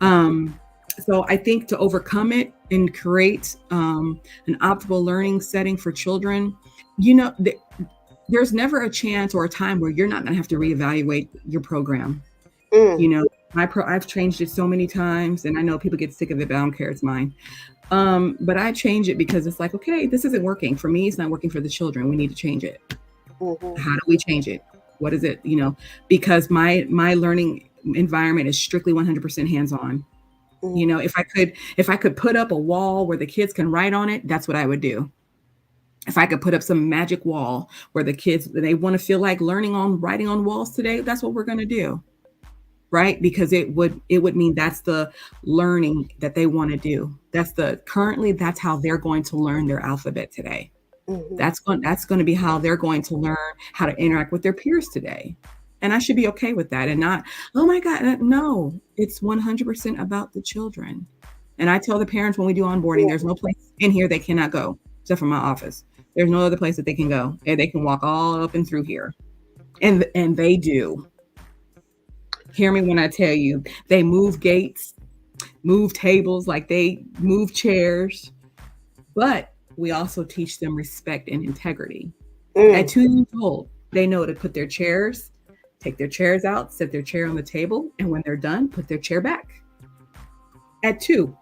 So I think to overcome it and create an optimal learning setting for children, there's never a chance or a time where you're not going to have to reevaluate your program. I've changed it so many times, and I know people get sick of it, but I don't care. It's mine. But I change it because it's like, okay, this isn't working for me. It's not working for the children. We need to change it. How do we change it? What is it? Because my learning environment is strictly 100% hands-on. If I could put up a wall where the kids can write on it, that's what I would do. If I could put up some magic wall where the kids, they want to feel like writing on walls today, that's what we're going to do. Right? Because it would mean that's the learning that they want to do. That's how they're going to learn their alphabet today. That's going to be how they're going to learn how to interact with their peers today. And I should be okay with that and not, oh my God, no, it's 100% about the children. And I tell the parents when we do onboarding, there's no place in here they cannot go except for my office. There's no other place that they can go, and they can walk all up and through here. And they do. Hear me when I tell you, they move gates, move tables, like they move chairs, but we also teach them respect and integrity. At 2 years old, they know to put their chairs, take their chairs out, set their chair on the table, and when they're done, put their chair back. At 2,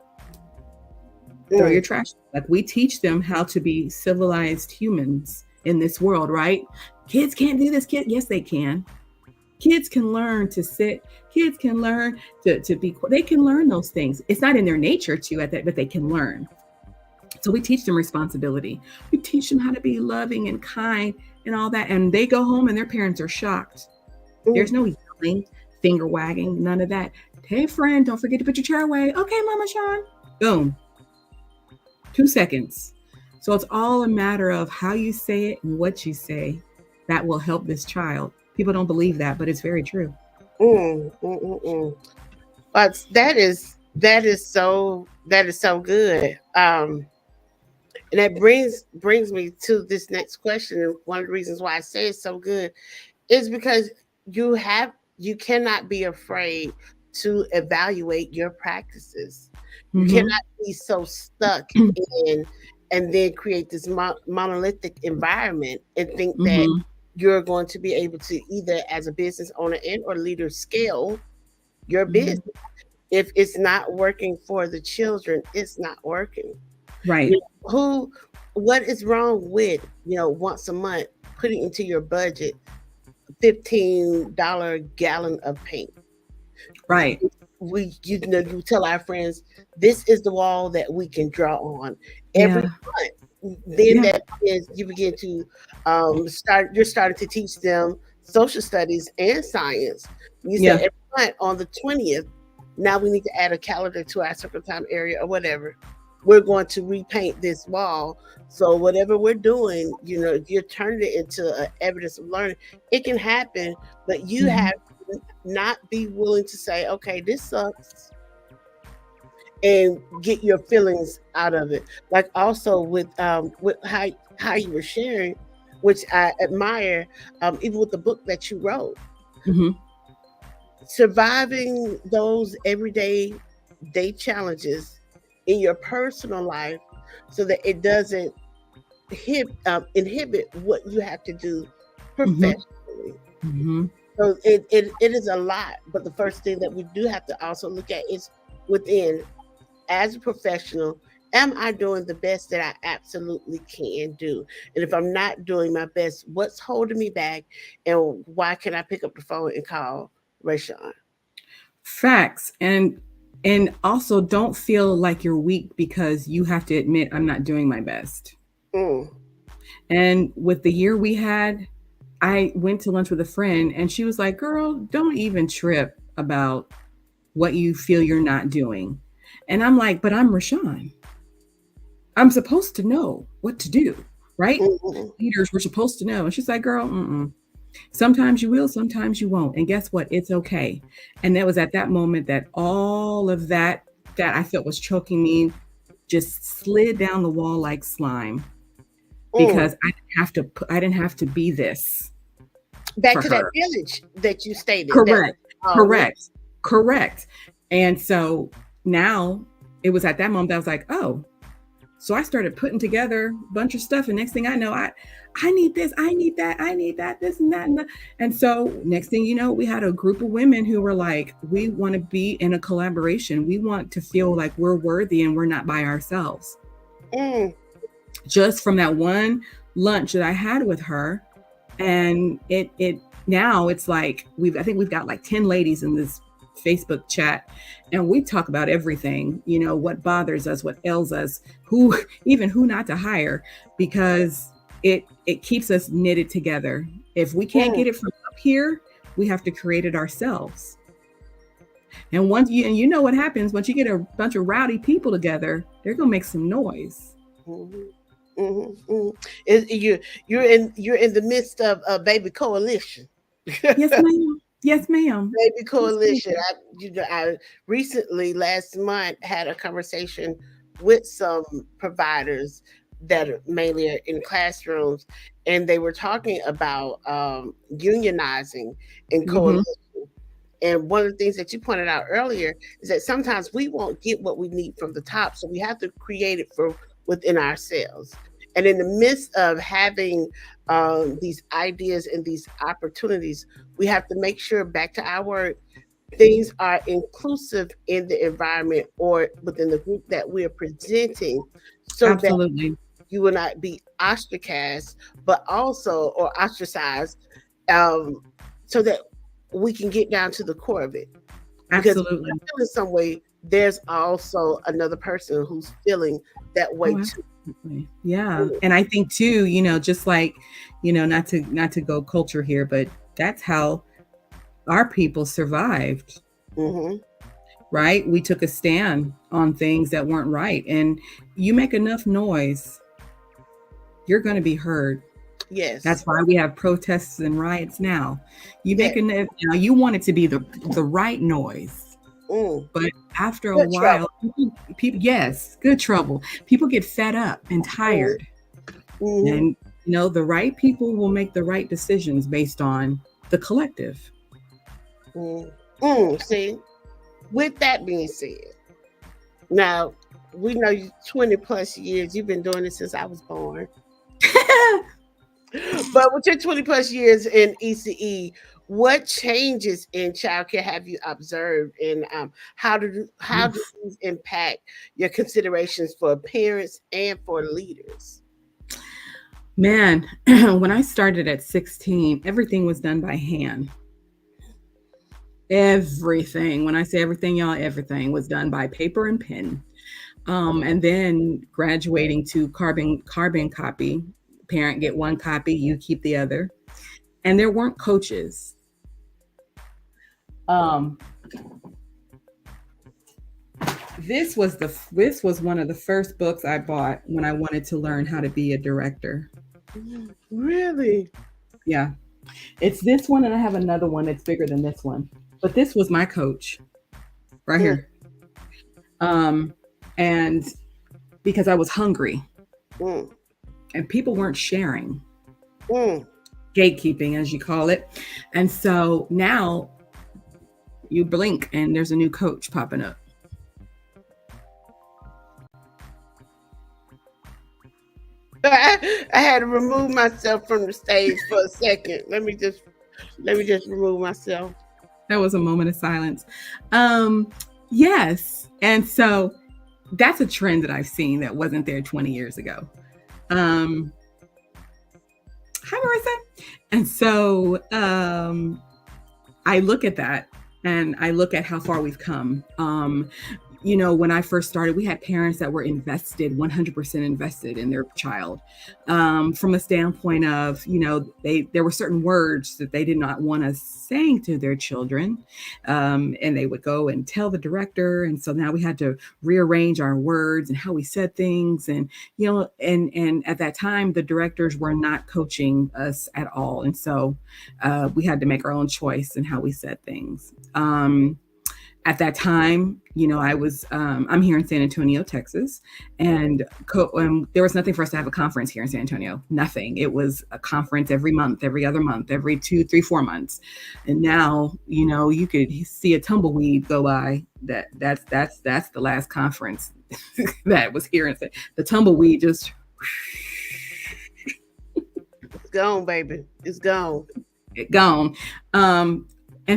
throw your trash. Like, we teach them how to be civilized humans in this world, right? Kids can't do this. Yes, they can. Kids can learn to sit. Kids can learn to be. They can learn those things. It's not in their nature to at that, but they can learn. So we teach them responsibility. We teach them how to be loving and kind and all that. And they go home and their parents are shocked. There's no yelling, finger wagging, none of that. Hey, friend, don't forget to put your chair away. Okay, Mama Sean. Boom. 2 seconds. So it's all a matter of how you say it and what you say that will help this child. People don't believe that, but it's very true. But that is so good. And that brings me to this next question. And one of the reasons why I say it's so good is because you cannot be afraid to evaluate your practices. You cannot be so stuck in and then create this monolithic environment and think that you're going to be able to either as a business owner and or leader scale your business. If it's not working for the children, it's not working. Right. What is wrong with, once a month putting into your budget $15 gallon of paint? Right. You tell our friends, this is the wall that we can draw on every month. Then that is, you begin to you're starting to teach them social studies and science. You say every month on the 20th, now we need to add a calendar to our circle time area or whatever. We're going to repaint this wall. So whatever we're doing, if you're turning it into evidence of learning, it can happen, but you have to not be willing to say, okay, this sucks, and get your feelings out of it. Like also with how you were sharing, which I admire, even with the book that you wrote, surviving those everyday day challenges in your personal life so that it doesn't inhibit what you have to do professionally. Mm-hmm. So it is a lot, but the first thing that we do have to also look at is within, as a professional, am I doing the best that I absolutely can do? And if I'm not doing my best, what's holding me back, and why can I pick up the phone and call Reshaun? Facts. And also don't feel like you're weak because you have to admit I'm not doing my best. And with the year we had, I went to lunch with a friend and she was like, girl, don't even trip about what you feel you're not doing. And I'm like, but I'm Reshaun. I'm supposed to know what to do, right? Leaders were supposed to know. And she's like, girl, sometimes you will, sometimes you won't. And guess what? It's okay. And that was at that moment that all of that I felt was choking me just slid down the wall like slime. Because I didn't have to be this. Back to that village that you stated. Correct. And so now it was at that moment that I was like, oh, so I started putting together a bunch of stuff. And next thing I know, I need this, I need that, this and that. And so next thing you know, we had a group of women who were like, we want to be in a collaboration. We want to feel like we're worthy and we're not by ourselves. Just from that one lunch that I had with her. And it now it's like I think we've got like 10 ladies in this Facebook chat, and we talk about everything, what bothers us, what ails us, who not to hire, because it keeps us knitted together. If we can't get it from up here, we have to create it ourselves. And you know what happens once you get a bunch of rowdy people together, they're gonna make some noise. You're in the midst of a baby coalition. Yes, ma'am. Yes, ma'am. Baby coalition. I recently, last month, had a conversation with some providers that are mainly in classrooms, and they were talking about unionizing and coalition. And one of the things that you pointed out earlier is that sometimes we won't get what we need from the top, so we have to create it from within ourselves. And in the midst of having these ideas and these opportunities, we have to make sure, back to our word, things are inclusive in the environment or within the group that we are presenting, so that you will not be ostracized, but also, or ostracized, so that we can get down to the core of it. Because if you feel in some way, there's also another person who's feeling that way too. Yeah. And I think too, just like, not to go culture here, but that's how our people survived. Right? We took a stand on things that weren't right. And you make enough noise, you're going to be heard. Yes. That's why we have protests and riots now. You make enough, you want it to be the right noise. But after a while, people, good trouble. People get fed up and tired. And, the right people will make the right decisions based on the collective. See, with that being said, now we know you 20 plus years. You've been doing this since I was born. But with your 20 plus years in ECE, what changes in childcare have you observed, and how do these impact your considerations for parents and for leaders? Man, when I started at 16, everything was done by hand. Everything. When I say everything, y'all, everything was done by paper and pen. And then graduating to carbon copy. Parent get one copy, you keep the other. And there weren't coaches. This was one of the first books I bought when I wanted to learn how to be a director. Really? Yeah. It's this one, and I have another one that's bigger than this one. But this was my coach right here. And because I was hungry. And people weren't sharing. Gatekeeping, as you call it. And so now you blink and there's a new coach popping up. I had to remove myself from the stage for a second. Let me just remove myself. That was a moment of silence. Yes. And so that's a trend that I've seen that wasn't there 20 years ago. Hi, Marissa. And so I look at that and I look at how far we've come. You know, when I first started, we had parents that were invested, 100% invested in their child. From a standpoint of, you know, there were certain words that they did not want us saying to their children. And they would go and tell the director. And so now we had to rearrange our words and how we said things. And, you know, and at that time, the directors were not coaching us at all. And so we had to make our own choice in how we said things. At that time, you know, I'm here in San Antonio, Texas, and there was nothing for us to have a conference here in San Antonio. Nothing. It was a conference every month, every other month, every 2, 3, 4 months. And now, you know, you could see a tumbleweed go by. That's the last conference that was here. The tumbleweed just it's gone, baby. It's gone. It's gone. And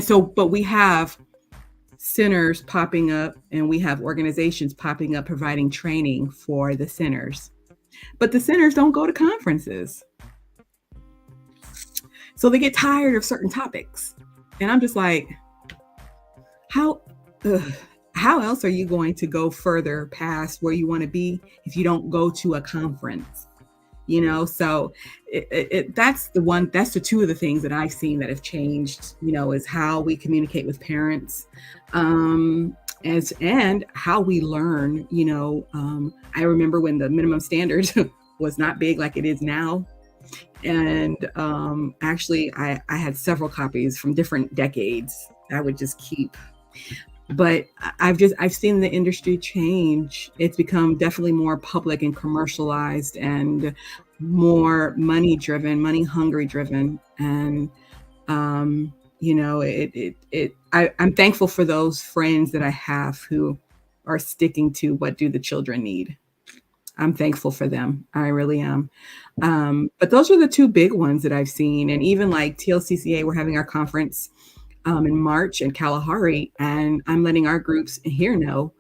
so, but we have centers popping up and we have organizations popping up providing training for the centers, but the centers don't go to conferences, so they get tired of certain topics. And I'm just like, how else are you going to go further past where you want to be if you don't go to a conference? You know, so that's the two of the things that I've seen that have changed, you know, is how we communicate with parents, and how we learn. You know, I remember when the minimum standard was not big like it is now. And actually, I had several copies from different decades. I would just keep. But I've seen the industry change. It's become definitely more public and commercialized and more money driven, money hungry driven. And, you know, I'm thankful for those friends that I have who are sticking to what do the children need. I'm thankful for them. I really am. But those are the two big ones that I've seen. And even like TLCCA, we're having our conference in March in Kalahari, and I'm letting our groups here know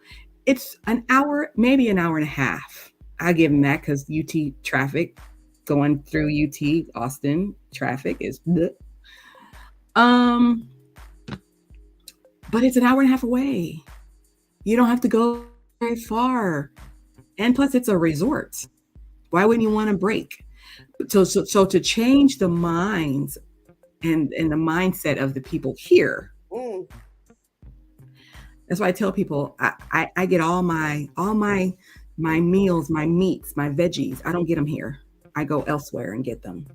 it's an hour, maybe an hour and a half. I give them that because UT traffic, going through UT Austin traffic is bleh. But it's an hour and a half away. You don't have to go very far, and plus it's a resort. Why wouldn't you want a break? So to change the minds and the mindset of the people here. That's why I tell people I get all my meals, my meats, my veggies. I don't get them here. I go elsewhere and get them.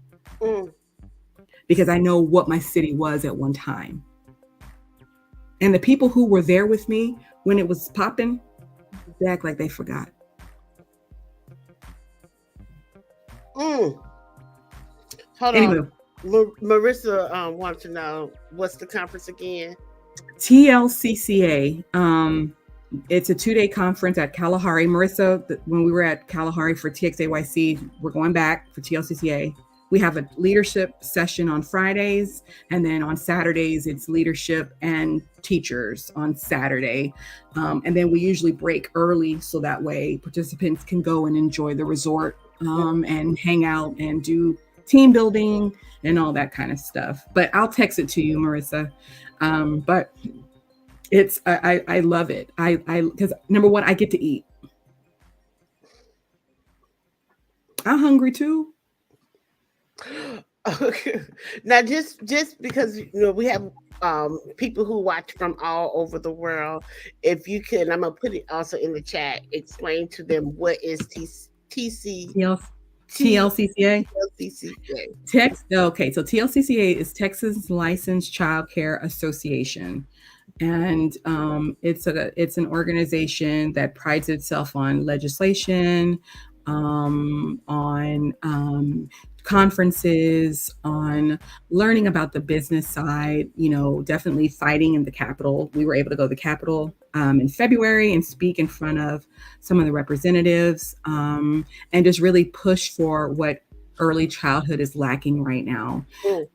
Because I know what my city was at one time. And the people who were there with me when it was popping, they act like they forgot. Hold anyway, on. Marissa wants to know, what's the conference again? TLCCA. It's a 2-day conference at Kalahari. Marissa, when we were at Kalahari for TXAYC, we're going back for TLCCA. We have a leadership session on Fridays, and then on Saturdays, it's leadership and teachers on Saturday. And then we usually break early so that way participants can go and enjoy the resort and hang out and do team building and all that kind of stuff. But I'll text it to you, Marissa. But it's I love it. I because number one, I get to eat. I'm hungry too. Okay. Now just because you know we have people who watch from all over the world, if you can, I'm gonna put it also in the chat, explain to them what is TLCCA. Okay, so TLCCA is Texas Licensed Childcare Association, and it's an organization that prides itself on legislation, on conferences, on learning about the business side, you know, definitely fighting in the Capitol. We were able to go to the Capitol in February and speak in front of some of the representatives, and just really push for what early childhood is lacking right now.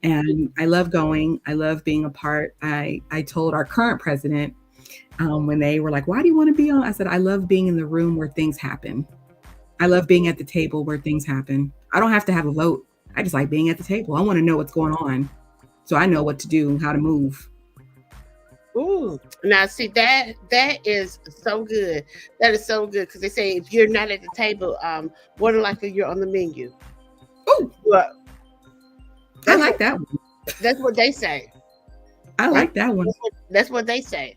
And I love going. I love being a part. I told our current president, when they were like, why do you want to be on? I said, I love being in the room where things happen. I love being at the table where things happen. I don't have to have a vote. I just like being at the table. I want to know what's going on, so I know what to do, how to move. Ooh, now see that is so good. That is so good, because they say if you're not at the table, more than likely you're on the menu. Oh, I like that one. That's what they say. I like that one. That's what they say.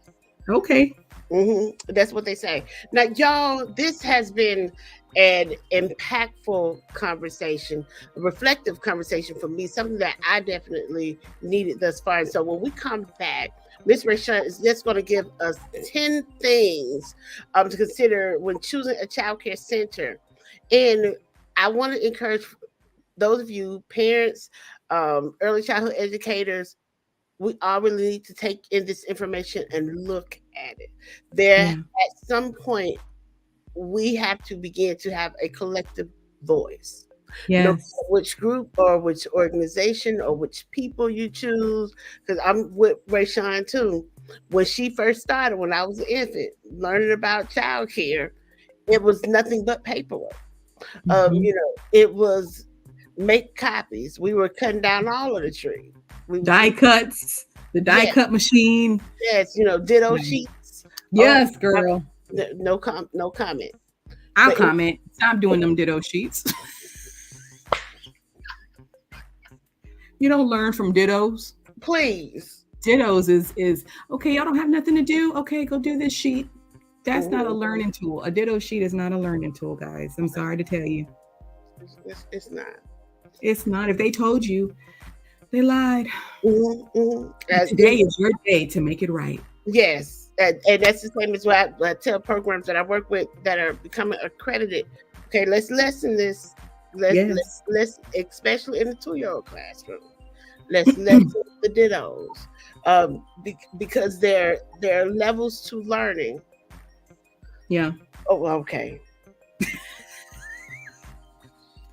Okay. That's what they say. Now, y'all, this has been an impactful conversation, a reflective conversation for me, something that I definitely needed thus far. And so when we come back, Ms. Reshaun is just going to give us 10 things to consider when choosing a child care center. And I want to encourage those of you, parents, early childhood educators, we all really need to take in this information and look at it. At some point, we have to begin to have a collective voice. Yes. No matter which group or which organization or which people you choose, because I'm with Reshaun too. When she first started, when I was an infant, learning about childcare, it was nothing but paperwork. It was make copies. We were cutting down all of the trees. Die cuts, the die cut machine. Yes, ditto sheets. Yes, girl. No comment. I'll comment. Stop doing them ditto sheets. You don't learn from dittos. Please. Dittos is okay. Y'all don't have nothing to do. Okay, go do this sheet. That's not a learning tool. A ditto sheet is not a learning tool, guys. I'm sorry to tell you. It's not. It's not. If they told you, they lied. Today is your day to make it right. Yes. And that's the same as what I tell programs that I work with that are becoming accredited. Okay, let's lessen this. Let's especially in the 2-year-old classroom. Let's lessen the dittos. Because there are levels to learning. Yeah. Oh, okay.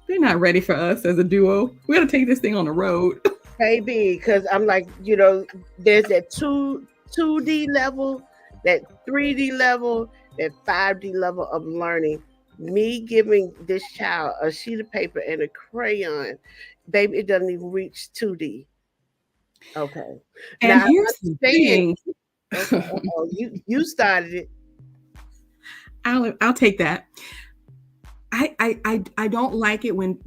They're not ready for us as a duo. We got to take this thing on the road. Maybe, because I'm like, there's that 2D level, that 3D level, that 5D level of learning. Me giving this child a sheet of paper and a crayon, baby, it doesn't even reach 2D. Okay. And now, here's the thing. You started it. I'll take that. I don't like it when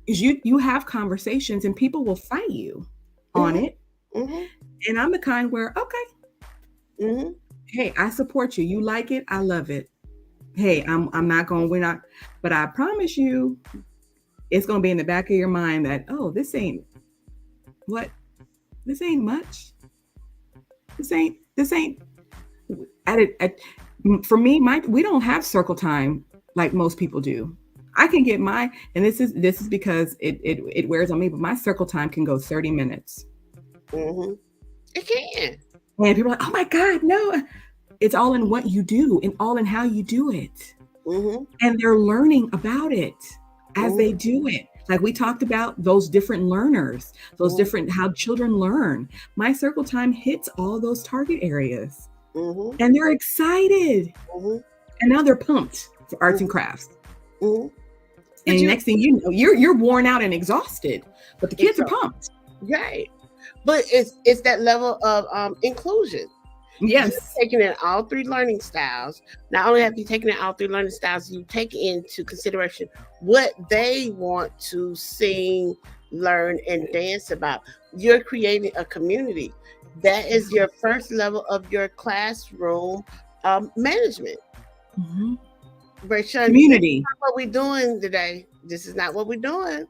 you have conversations and people will fight you on it. And I'm the kind where, okay, hey, I support you. You like it, I love it. Hey, we're not, but I promise you, it's gonna be in the back of your mind that, oh, this ain't much. This ain't. For me, we don't have circle time like most people do. I can get and this is because it wears on me, but my circle time can go 30 minutes. It can. And people are like, oh my God, no. It's all in what you do and all in how you do it. And they're learning about it as they do it. Like we talked about those different learners, those different, how children learn. My circle time hits all those target areas. And they're excited. And now they're pumped for arts and crafts. And next thing you know, you're worn out and exhausted, but the kids are pumped. Right. But it's that level of inclusion. Yes. You're taking in all 3 learning styles. Not only have you taken in all 3 learning styles, you take into consideration what they want to sing, learn, and dance about. You're creating a community. That is your first level of your classroom management. Reshaun, community. This is not what we're doing today. This is not what we're doing.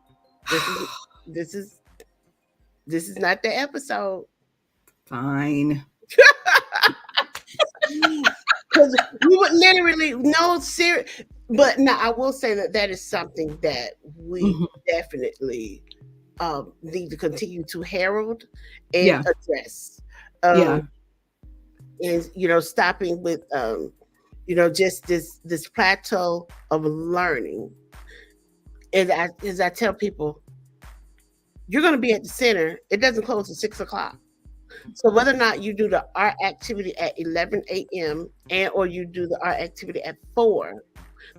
This is not the episode. Fine. Because we would literally serious. But now I will say that is something that we definitely need to continue to herald and address. and stopping with just this plateau of learning. As I tell people, you're going to be at the center. It doesn't close at 6:00. So whether or not you do the art activity at 11 a.m. or you do the art activity at 4,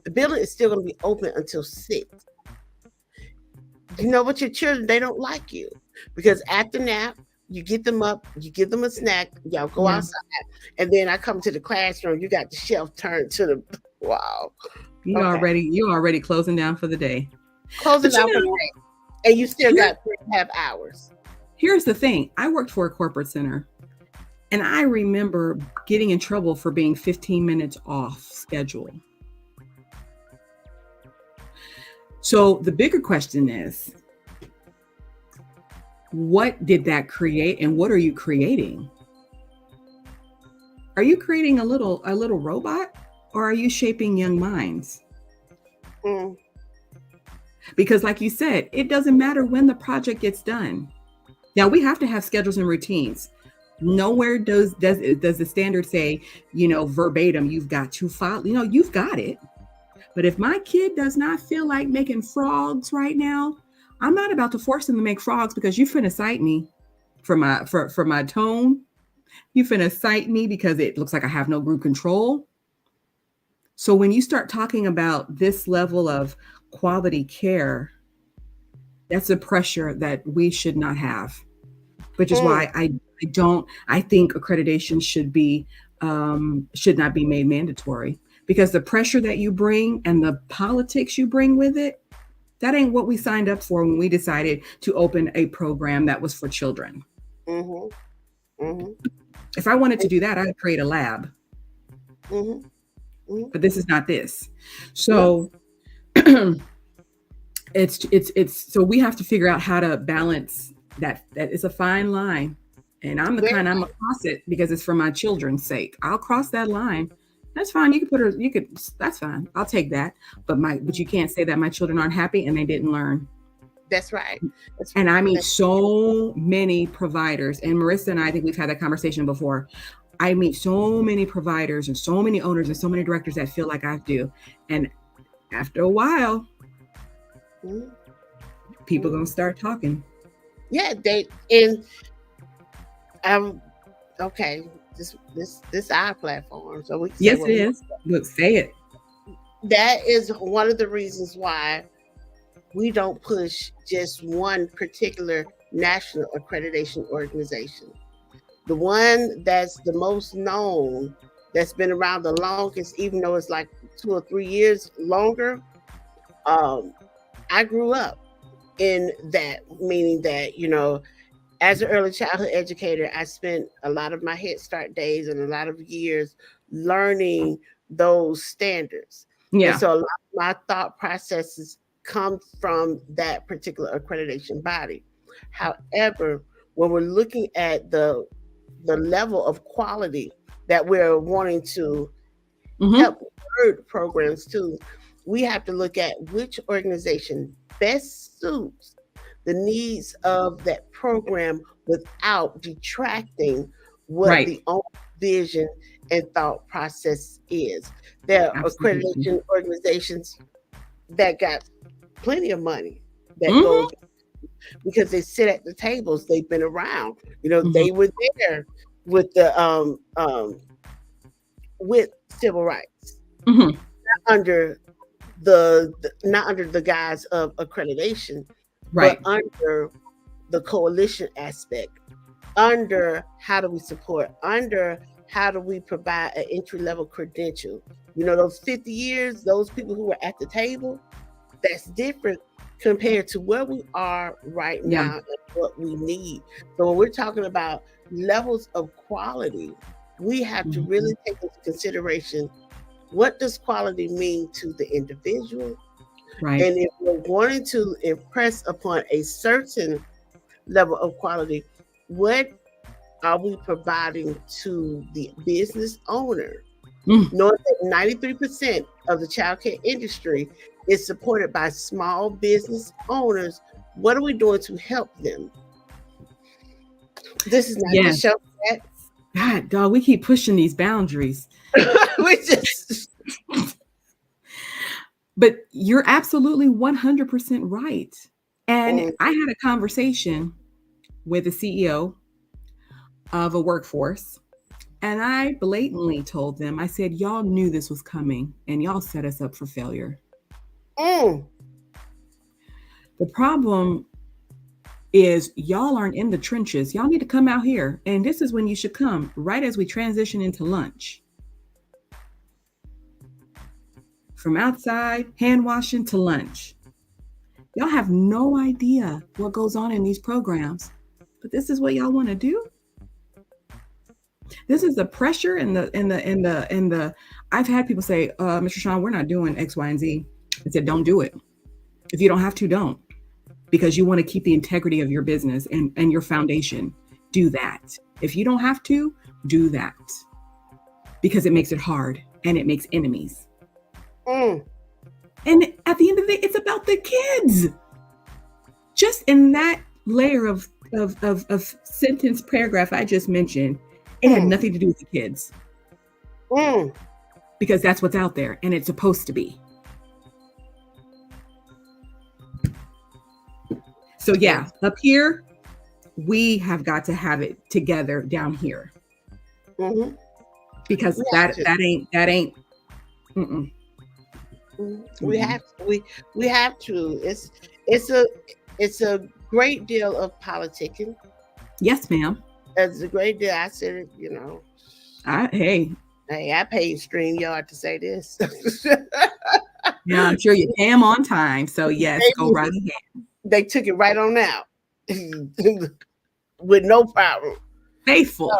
the building is still going to be open until 6. You know what, your children, they don't like you, because after nap, you get them up, you give them a snack, y'all go outside, and then I come to the classroom, you got the shelf turned to the wow. You already closing down for the day. Closing down for the day. And you still got 3.5 hours. Here's the thing. I worked for a corporate center, and I remember getting in trouble for being 15 minutes off schedule. So the bigger question is, what did that create, and what are you creating? Are you creating a little robot, or are you shaping young minds? Because like you said, it doesn't matter when the project gets done. Now we have to have schedules and routines. Nowhere does the standard say, verbatim, you've got to follow, you've got it. But if my kid does not feel like making frogs right now, I'm not about to force them to make frogs, because you finna cite me for my tone. You finna cite me because it looks like I have no group control. So when you start talking about this level of quality care, that's a pressure that we should not have, which is why I think accreditation should not be made mandatory, because the pressure that you bring and the politics you bring with it, that ain't what we signed up for when we decided to open a program that was for children. If I wanted to do that, I'd create a lab. But this is not this. So it's so we have to figure out how to balance that. That is a fine line. And I'm I'm gonna cross it because it's for my children's sake. I'll cross that line. That's fine. That's fine. I'll take that. But you can't say that my children aren't happy and they didn't learn. That's right. And I meet so many providers, and Marissa and I think we've had that conversation before. I meet so many providers and so many owners and so many directors that feel like I do. And after a while, people gonna start talking. Yeah, okay. This our platform, so we can yes, it is. Look, say it. That is one of the reasons why we don't push just one particular national accreditation organization. The one that's the most known, that's been around the longest, even though it's like 2 or 3 years longer. I grew up in that, meaning that, as an early childhood educator, I spent a lot of my Head Start days and a lot of years learning those standards. Yeah. And so a lot of my thought processes come from that particular accreditation body. However, when we're looking at the level of quality that we're wanting to help bird programs to, we have to look at which organization best suits the needs of that program without detracting what the own vision and thought process is. There are accreditation organizations that got plenty of money that goes, because they sit at the tables, they've been around. They were there with the with civil rights, not under the guise of accreditation, but under the coalition aspect, under how do we support, under how do we provide an entry-level credential. Those 50 years, those people who were at the table, that's different compared to where we are right now and what we need. So when we're talking about levels of quality, we have to really take into consideration, what does quality mean to the individual? Right. And if we're wanting to impress upon a certain level of quality, what are we providing to the business owner? Knowing that 93% of the childcare industry is supported by small business owners, what are we doing to help them? This is not the show that. God, dog, we keep pushing these boundaries. We just. But you're absolutely 100% right. And I had a conversation with the CEO of a workforce, and I blatantly told them, I said, y'all knew this was coming and y'all set us up for failure. The problem is y'all aren't in the trenches. Y'all need to come out here. And this is when you should come, right as we transition into lunch. From outside, hand washing to lunch. Y'all have no idea what goes on in these programs, but this is what y'all want to do. This is the pressure and the. I've had people say, Mr. Sean, we're not doing X, Y, and Z. I said, don't do it. If you don't have to, don't, because you want to keep the integrity of your business and your foundation. Do that. If you don't have to, do that, because it makes it hard and it makes enemies. And at the end of the day, it's about the kids. Just in that layer of sentence paragraph I just mentioned, it had nothing to do with the kids. Because that's what's out there and it's supposed to be. So yeah, up here, we have got to have it together down here. Because that ain't. We have to. It's a great deal of politicking. Yes, ma'am. It's a great deal. I said it, you know. I paid StreamYard to say this. Yeah, I'm sure you pay them on time. So yes, go right ahead. They took it right on out with no problem. Faithful.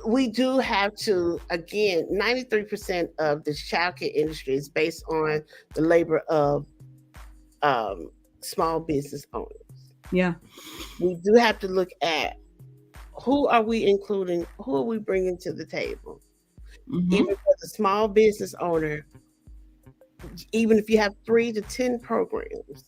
We do have to, again, 93% of the childcare industry is based on the labor of small business owners. Yeah. We do have to look at who are we including, who are we bringing to the table. Even for the small business owner, even if you have 3 to 10 programs,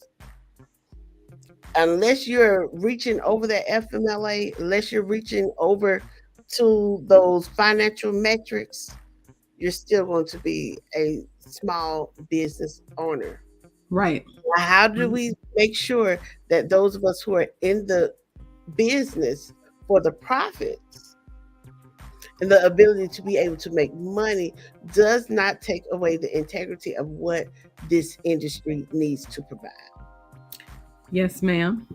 unless you're reaching over that FMLA, unless you're reaching over to those financial metrics, you're still going to be a small business owner. Right. Now, how do we make sure that those of us who are in the business for the profits and the ability to be able to make money does not take away the integrity of what this industry needs to provide? Yes, ma'am.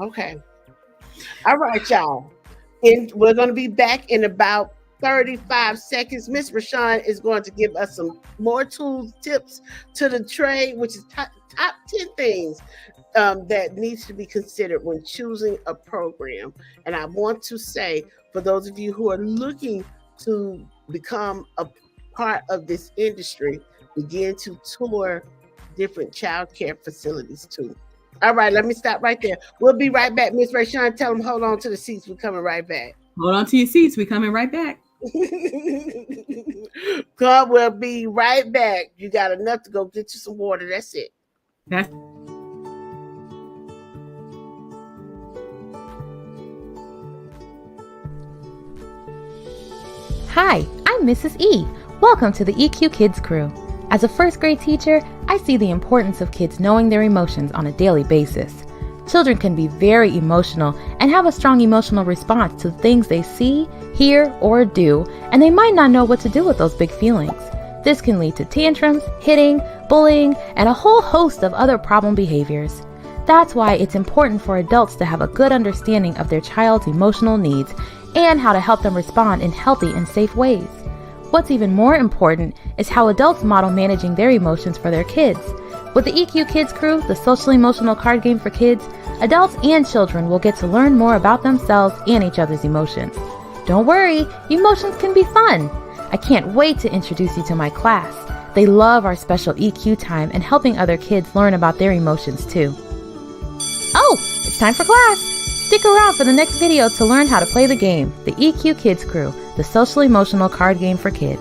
Okay. All right, y'all. And we're going to be back in about 35 seconds. Miss Reshaun is going to give us some more tools, tips to the trade, which is top 10 things that needs to be considered when choosing a program. And I want to say, for those of you who are looking to become a part of this industry, begin to tour different childcare facilities too. All right, let me stop right there. We'll be right back. Miss Reshaun, tell them hold on to the seats. We're coming right back. Hold on to your seats. We're coming right back. God, we'll be right back. You got enough to go get you some water. That's it. Hi, I'm Mrs. E. Welcome to the EQ Kids crew. As a first grade teacher, I see the importance of kids knowing their emotions on a daily basis. Children can be very emotional and have a strong emotional response to things they see, hear, or do, and they might not know what to do with those big feelings. This can lead to tantrums, hitting, bullying, and a whole host of other problem behaviors. That's why it's important for adults to have a good understanding of their child's emotional needs and how to help them respond in healthy and safe ways. What's even more important is how adults model managing their emotions for their kids. With the EQ Kids crew, the social emotional card game for kids, adults and children will get to learn more about themselves and each other's emotions. Don't worry, emotions can be fun. I can't wait to introduce you to my class. They love our special EQ time and helping other kids learn about their emotions too. Oh, it's time for class! Stick around for the next video to learn how to play the game, the EQ Kids crew, the social emotional card game for kids.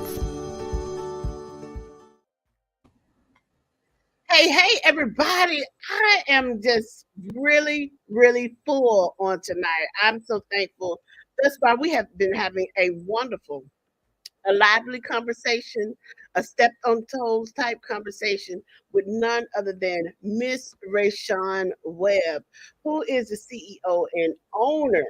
Hey, everybody. I am just really, really full on tonight. I'm so thankful. Thus far, we have been having a wonderful, a lively conversation, a stepped on toes type conversation with none other than Miss Reshaun Webb, who is the CEO and owner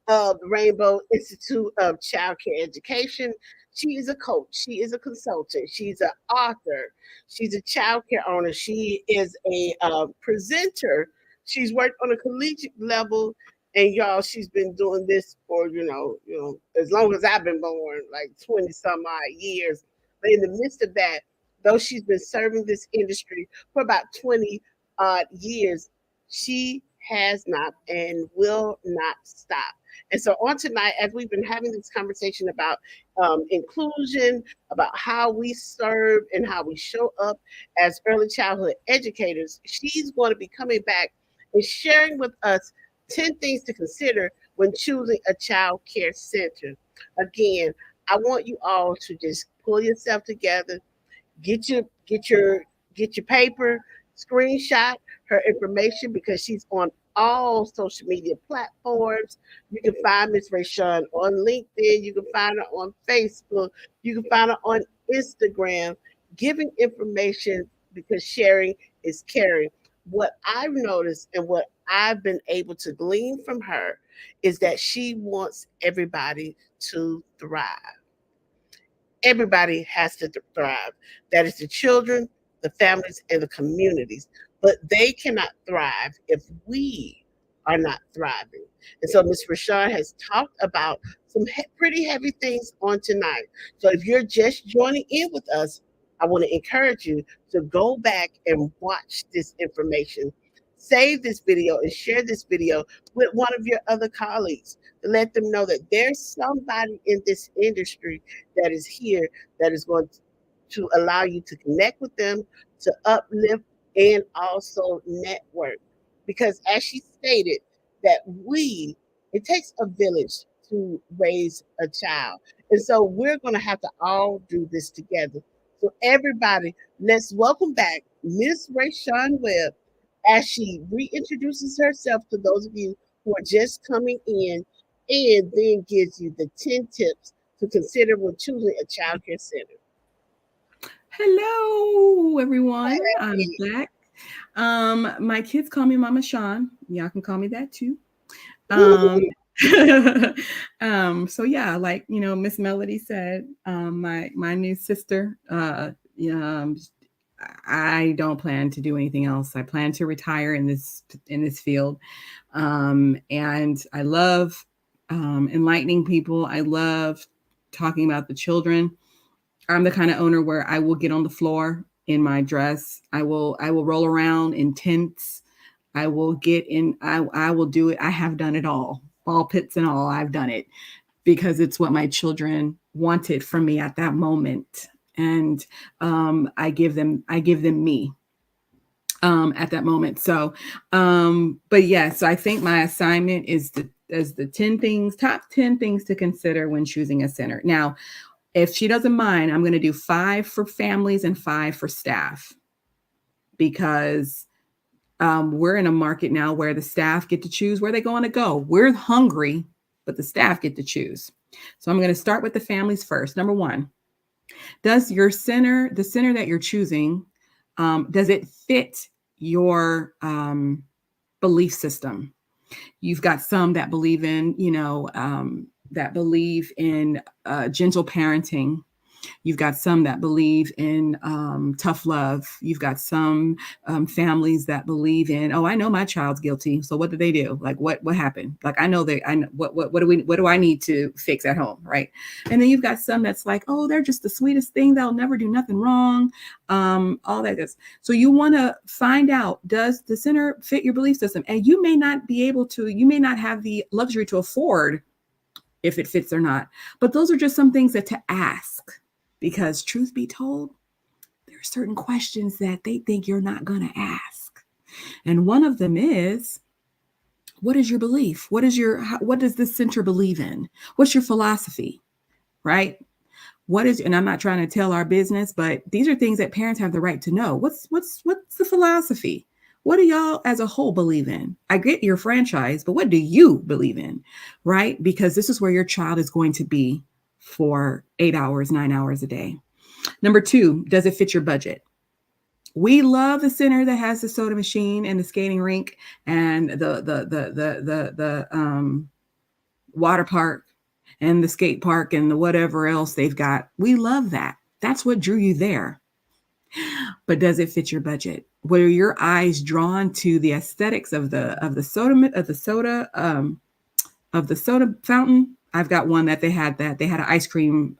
of the Rainbow Institute of Child Care Education. She is a coach. She is a consultant. She's an author. She's a child care owner. She is a presenter. She's worked on a collegiate level, and y'all, she's been doing this for as long as I've been born, like 20 some odd years. But in the midst of that, though she's been serving this industry for about 20 odd years, she has not and will not stop. And so on tonight, as we've been having this conversation about inclusion, about how we serve and how we show up as early childhood educators, she's going to be coming back and sharing with us 10 things to consider when choosing a child care center. Again, I want you all to just pull yourself together, get your paper, screenshot her information because she's on all social media platforms. You can find Miss Reshaun on LinkedIn. You can find her on Facebook. You can find her on Instagram, giving information because sharing is caring. What I've noticed and what I've been able to glean from her is that she wants everybody to thrive. Everybody has to thrive. That is the children, the families, and the communities. But they cannot thrive if we are not thriving. And so Ms. Reshaun has talked about some pretty heavy things on tonight. So if you're just joining in with us, I want to encourage you to go back and watch this information. Save this video and share this video with one of your other colleagues to let them know that there's somebody in this industry that is here that is going to allow you to connect with them, to uplift, and also network. Because as she stated, that it takes a village to raise a child. And so we're going to have to all do this together. So everybody, let's welcome back Miss Reshaun Webb as she reintroduces herself to those of you who are just coming in and then gives you the 10 tips to consider when choosing a child care center. Hello, everyone. I'm back. My kids call me Mama Sean. Y'all can call me that too. So yeah, like Miss Melody said, my new sister, I don't plan to do anything else. I plan to retire in this field. And I love enlightening people. I love talking about the children. I'm the kind of owner where I will get on the floor in my dress. I will roll around in tents. I will get in. I will do it. I have done it all, ball pits and all. I've done it because it's what my children wanted from me at that moment, and I give them me at that moment. So, but yeah. So I think my assignment is the top 10 things to consider when choosing a center. Now, if she doesn't mind, I'm going to do 5 for families and 5 for staff, because we're in a market now where the staff get to choose where they want to go. We're hungry, but the staff get to choose. So I'm going to start with the families first. Number 1, does your center, the center that you're choosing, does it fit your belief system? You've got some that believe in, gentle parenting. You've got some that believe in tough love. You've got some families that believe in, I know my child's guilty. So what did they do? Like what happened? Like I know what do I need to fix at home, right? And then you've got some that's like, they're just the sweetest thing. They'll never do nothing wrong. All that is. So you want to find out, does the center fit your belief system? And you may not have the luxury to afford if it fits or not. But those are just some things to ask, because truth be told, there are certain questions that they think you're not going to ask. And one of them is, what is your belief? What does this center believe in? What's your philosophy? Right? and I'm not trying to tell our business, but these are things that parents have the right to know. What's the philosophy? What do y'all as a whole believe in? I get your franchise, but what do you believe in? Right? Because this is where your child is going to be for 8 hours, 9 hours a day. Number 2, does it fit your budget? We love the center that has the soda machine and the skating rink and the water park and the skate park and the whatever else they've got. We love that. That's what drew you there. But does it fit your budget? Were your eyes drawn to the aesthetics of the soda fountain? I've got one that they had an ice cream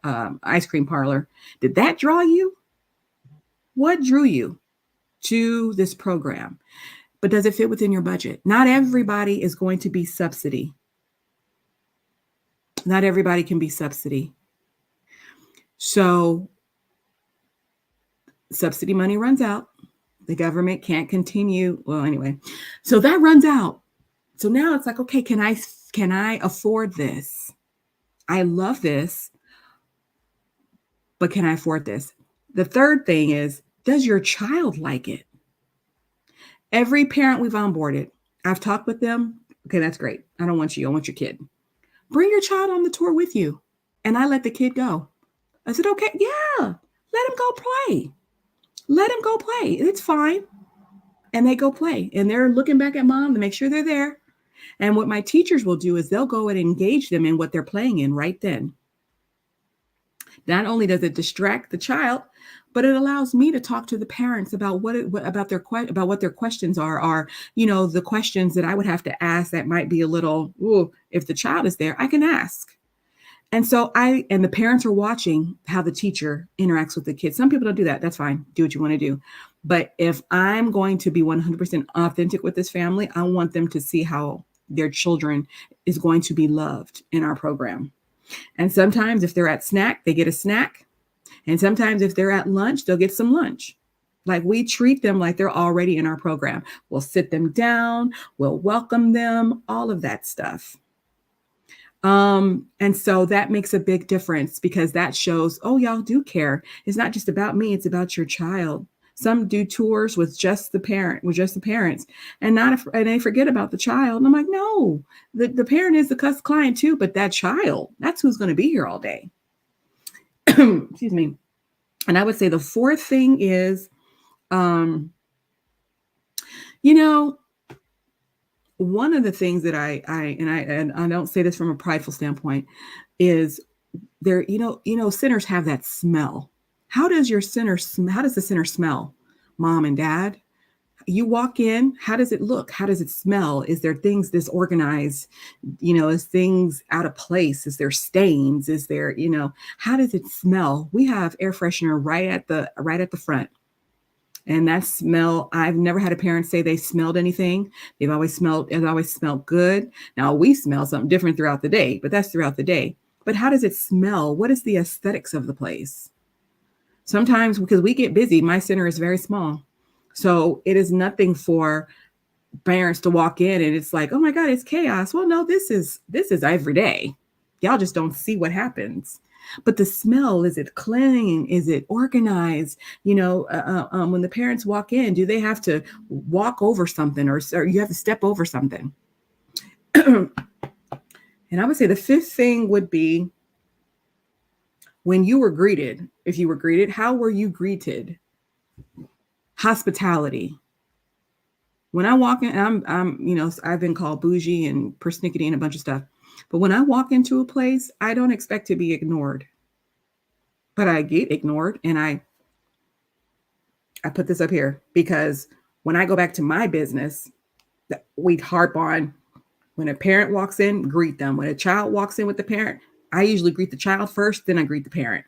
parlor. Did that draw you? What drew you to this program? But does it fit within your budget? Not everybody is going to be subsidy. Not everybody can be subsidy. So subsidy money runs out. The government can't continue. Well, anyway, so that runs out. So now it's like, okay, can I afford this? I love this, but can I afford this? The third thing is, does your child like it? Every parent we've onboarded, I've talked with them. Okay, that's great. I don't want you. I want your kid. Bring your child on the tour with you. And I let the kid go. I said, okay, yeah, let him go play. Let him go play. It's fine. And they go play. And they're looking back at mom to make sure they're there. And what my teachers will do is they'll go and engage them in what they're playing in right then. Not only does it distract the child, but it allows me to talk to the parents about what their questions are, the questions that I would have to ask that might be a little, if the child is there, I can ask. And so and the parents are watching how the teacher interacts with the kids. Some people don't do that. That's fine. Do what you want to do. But if I'm going to be 100% authentic with this family, I want them to see how their children is going to be loved in our program. And sometimes if they're at snack, they get a snack. And sometimes if they're at lunch, they'll get some lunch. Like we treat them like they're already in our program. We'll sit them down. We'll welcome them, all of that stuff. And so that makes a big difference because that shows, oh, y'all do care. It's not just about me. It's about your child. Some do tours with just the parents and they forget about the child. And I'm like, no, the parent is the client too, but that child, that's who's going to be here all day. Excuse me. And I would say the fourth thing is, one of the things that I don't say this from a prideful standpoint is there, centers have that smell. How does the center smell? Mom and dad, you walk in, how does it look? How does it smell? Is there things disorganized? Is things out of place? Is there stains? Is there, how does it smell? We have air freshener right at the front. And that smell, I've never had a parent say they smelled anything. It always smelled good. Now we smell something different throughout the day, but that's throughout the day. But how does it smell? What is the aesthetics of the place? Sometimes because we get busy, my center is very small. So it is nothing for parents to walk in and it's like, oh my God, it's chaos. Well, no, this is every day. Y'all just don't see what happens. But the smell, is it clean? Is it organized? When the parents walk in, do they have to walk over something or you have to step over something? And I would say the fifth thing would be when you were greeted, if you were greeted, how were you greeted? Hospitality. When I walk in, I've been called bougie and persnickety and a bunch of stuff. But when I walk into a place, I don't expect to be ignored. But I get ignored. And I put this up here because when I go back to my business, we harp on when a parent walks in, greet them. When a child walks in with the parent, I usually greet the child first, then I greet the parent.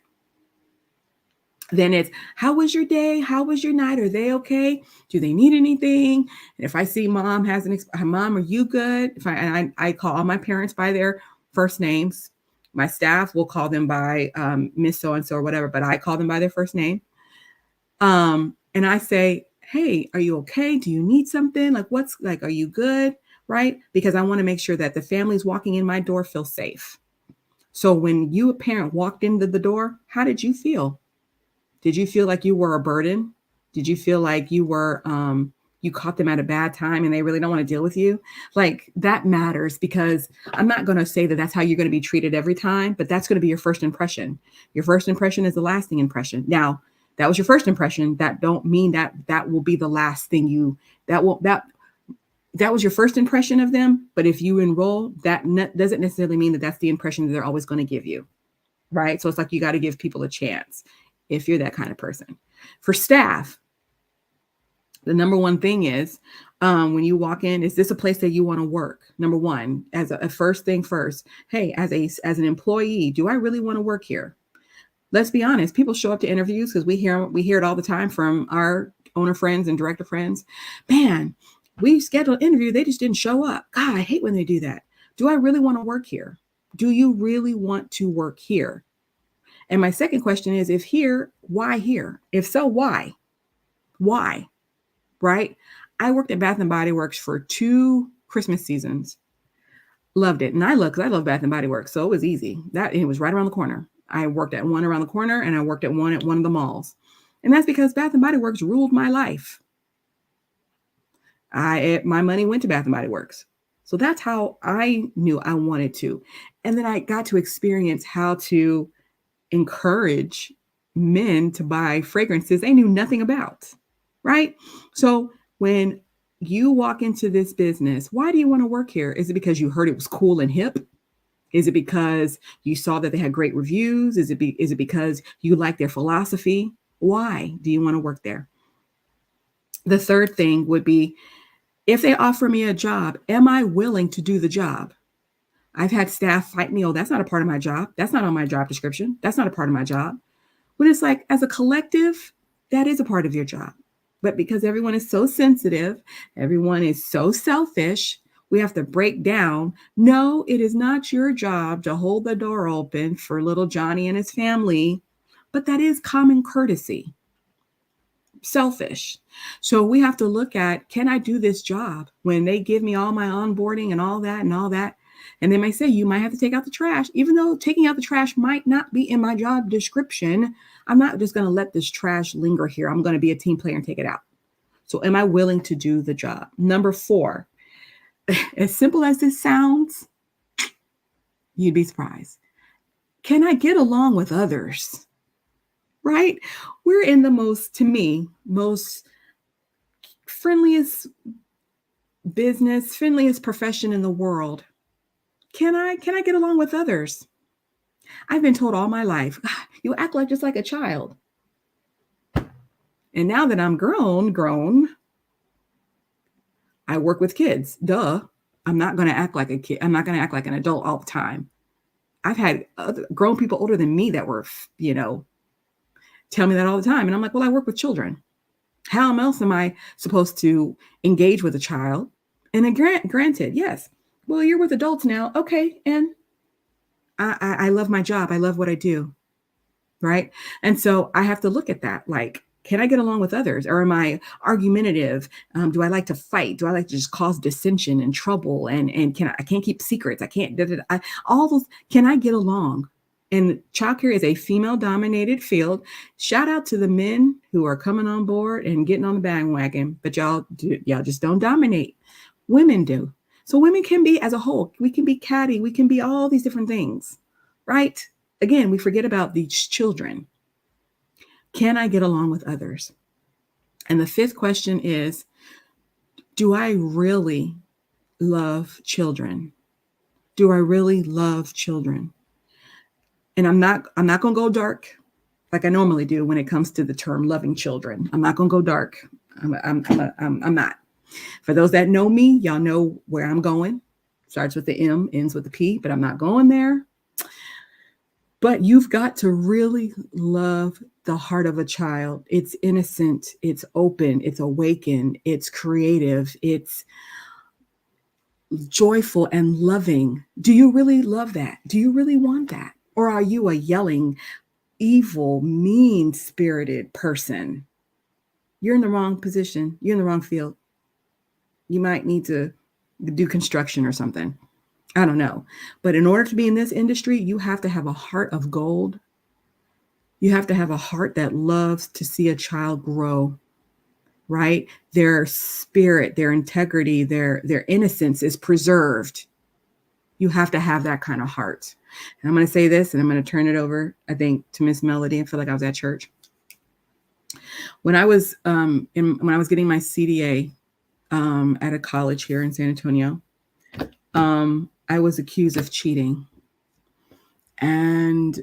Then it's, how was your day? How was your night? Are they okay? Do they need anything? And if I see mom mom, are you good? If I call all my parents by their first names. My staff will call them by Miss So-and-so or whatever, but I call them by their first name. And I say, hey, are you okay? Do you need something? Are you good? Right? Because I want to make sure that the families walking in my door feel safe. So when you, a parent, walked into the door, how did you feel? Did you feel like you were a burden? Did you feel like you were, you caught them at a bad time and they really don't want to deal with you? Like, that matters, because I'm not going to say that that's how you're going to be treated every time, but that's going to be your first impression. Your first impression is the lasting impression. Now, that was your first impression. That don't mean that that will be the last thing that was your first impression of them. But if you enroll, that doesn't necessarily mean that that's the impression that they're always going to give you. Right. So it's like, you got to give people a chance if you're that kind of person. For staff, the number one thing is, when you walk in, is this a place that you want to work? Number one, as a first thing first, hey, as an employee, do I really want to work here? Let's be honest. People show up to interviews because we hear it all the time from our owner friends and director friends. Man, we scheduled an interview. They just didn't show up. God, I hate when they do that. Do I really want to work here? Do you really want to work here? And my second question is, if here, why here? If so, why? Why? Right? I worked at Bath and Body Works for 2 Christmas seasons. Loved it. And I love Bath and Body Works. So it was easy. It was right around the corner. I worked at one around the corner, and I worked at one of the malls. And that's because Bath and Body Works ruled my life. My money went to Bath and Body Works. So that's how I knew I wanted to. And then I got to experience how to encourage men to buy fragrances they knew nothing about. Right? So when you walk into this business, why do you want to work here? Is it because you heard it was cool and hip? Is it because you saw that they had great reviews? Is it because you like their philosophy? Why do you want to work there? The third thing would be, if they offer me a job, am I willing to do the job? I've had staff fight me. Oh, that's not a part of my job. That's not on my job description. That's not a part of my job. When it's like, as a collective, that is a part of your job. But because everyone is so sensitive, everyone is so selfish, we have to break down. No, it is not your job to hold the door open for little Johnny and his family, but that is common courtesy. Selfish. So we have to look at, can I do this job? When they give me all my onboarding and all that, and they may say, you might have to take out the trash, even though taking out the trash might not be in my job description. I'm not just going to let this trash linger here. I'm going to be a team player and take it out. So am I willing to do the job? Number 4, as simple as this sounds, you'd be surprised. Can I get along with others? Right? We're in the most friendliest business, friendliest profession in the world. Can I get along with others? I've been told all my life, you act just like a child. And now that I'm grown, I work with kids. Duh. I'm not going to act like a kid. I'm not going to act like an adult all the time. I've had grown people older than me that were, tell me that all the time. And I'm like, well, I work with children. How else am I supposed to engage with a child? And then granted, yes. Well, you're with adults now. Okay. And I love my job. I love what I do. Right. And so I have to look at that. Like, can I get along with others? Or am I argumentative? Do I like to fight? Do I like to just cause dissension and trouble? And I can't keep secrets. I can't, all those, can I get along? And childcare is a female dominated field. Shout out to the men who are coming on board and getting on the bandwagon, but y'all just don't dominate. Women do. So women can be, as a whole, we can be catty. We can be all these different things, right? Again, we forget about these children. Can I get along with others? And the 5th question is, do I really love children? Do I really love children? And I'm not going to go dark like I normally do when it comes to the term loving children. I'm not going to go dark. I'm not. For those that know me, y'all know where I'm going. Starts with the M, ends with the P, but I'm not going there. But you've got to really love the heart of a child. It's innocent, it's open, it's awakened, it's creative, it's joyful and loving. Do you really love that? Do you really want that? Or are you a yelling, evil, mean-spirited person? You're in the wrong position. You're in the wrong field. You might need to do construction or something. I don't know. But in order to be in this industry, you have to have a heart of gold. You have to have a heart that loves to see a child grow, right? Their spirit, their integrity, their innocence is preserved. You have to have that kind of heart. And I'm going to say this, and I'm going to turn it over, I think, to Miss Melody. I feel like I was at church. When I was getting my CDA at a college here in San Antonio, I was accused of cheating. And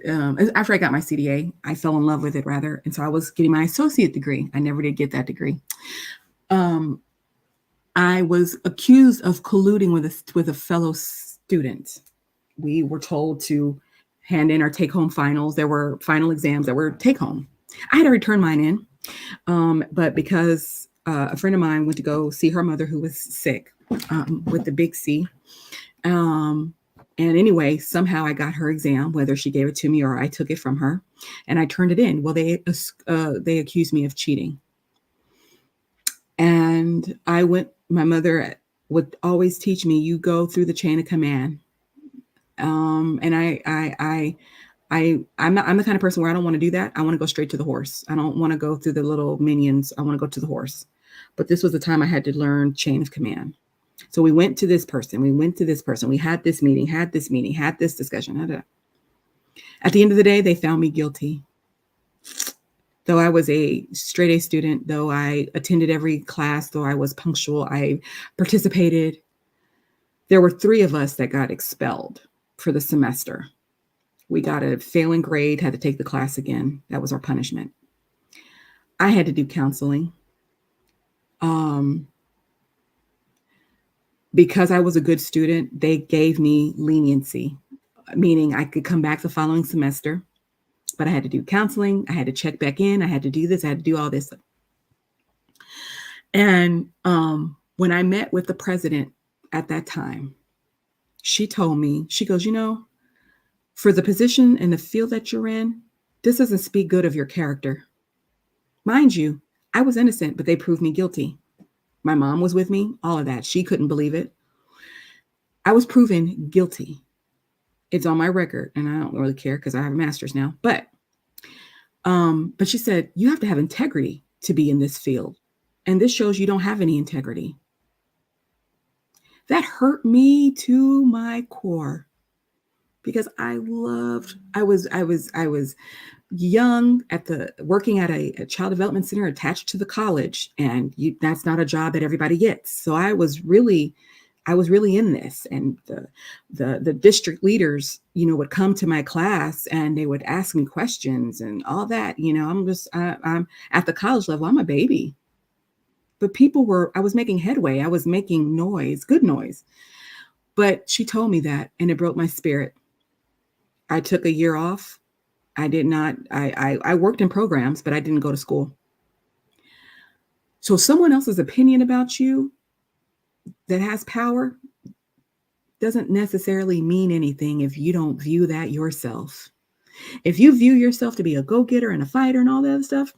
after I got my CDA, I fell in love with it rather. And so I was getting my associate degree. I never did get that degree. I was accused of colluding with a fellow student. We were told to hand in our take-home finals. There were final exams that were take-home. I had to return mine in, but because a friend of mine went to go see her mother who was sick with the big C. And anyway, somehow I got her exam, whether she gave it to me or I took it from her, and I turned it in. Well, they accused me of cheating. And my mother would always teach me, you go through the chain of command. And I'm the kind of person where I don't want to do that. I want to go straight to the horse. I don't want to go through the little minions. I want to go to the horse. But this was the time I had to learn chain of command. So we went to this person. We went to this person. We had this meeting, had this discussion. At the end of the day, they found me guilty. Though I was a straight A student, though I attended every class, though I was punctual, I participated. There were 3 of us that got expelled for the semester. We got a failing grade, had to take the class again. That was our punishment. I had to do counseling. Because I was a good student, they gave me leniency, meaning I could come back the following semester, but I had to do counseling. I had to check back in. I had to do this. I had to do all this. And when I met with the president at that time, she told me, she goes, for the position and the field that you're in, this doesn't speak good of your character. Mind you, I was innocent, but they proved me guilty. My mom was with me, all of that. She couldn't believe it. I was proven guilty. It's on my record, and I don't really care because I have a master's now. But she said, you have to have integrity to be in this field. And this shows you don't have any integrity. That hurt me to my core because I was young working at a child development center attached to the college, and that's not a job that everybody gets. So I was really in this, and the district leaders, would come to my class and they would ask me questions and all that. I'm at the college level. I'm a baby, but I was making headway. I was making noise, good noise. But she told me that, and it broke my spirit. I took a year off. I did not, I worked in programs, but I didn't go to school. So someone else's opinion about you that has power doesn't necessarily mean anything if you don't view that yourself. If you view yourself to be a go-getter and a fighter and all that other stuff,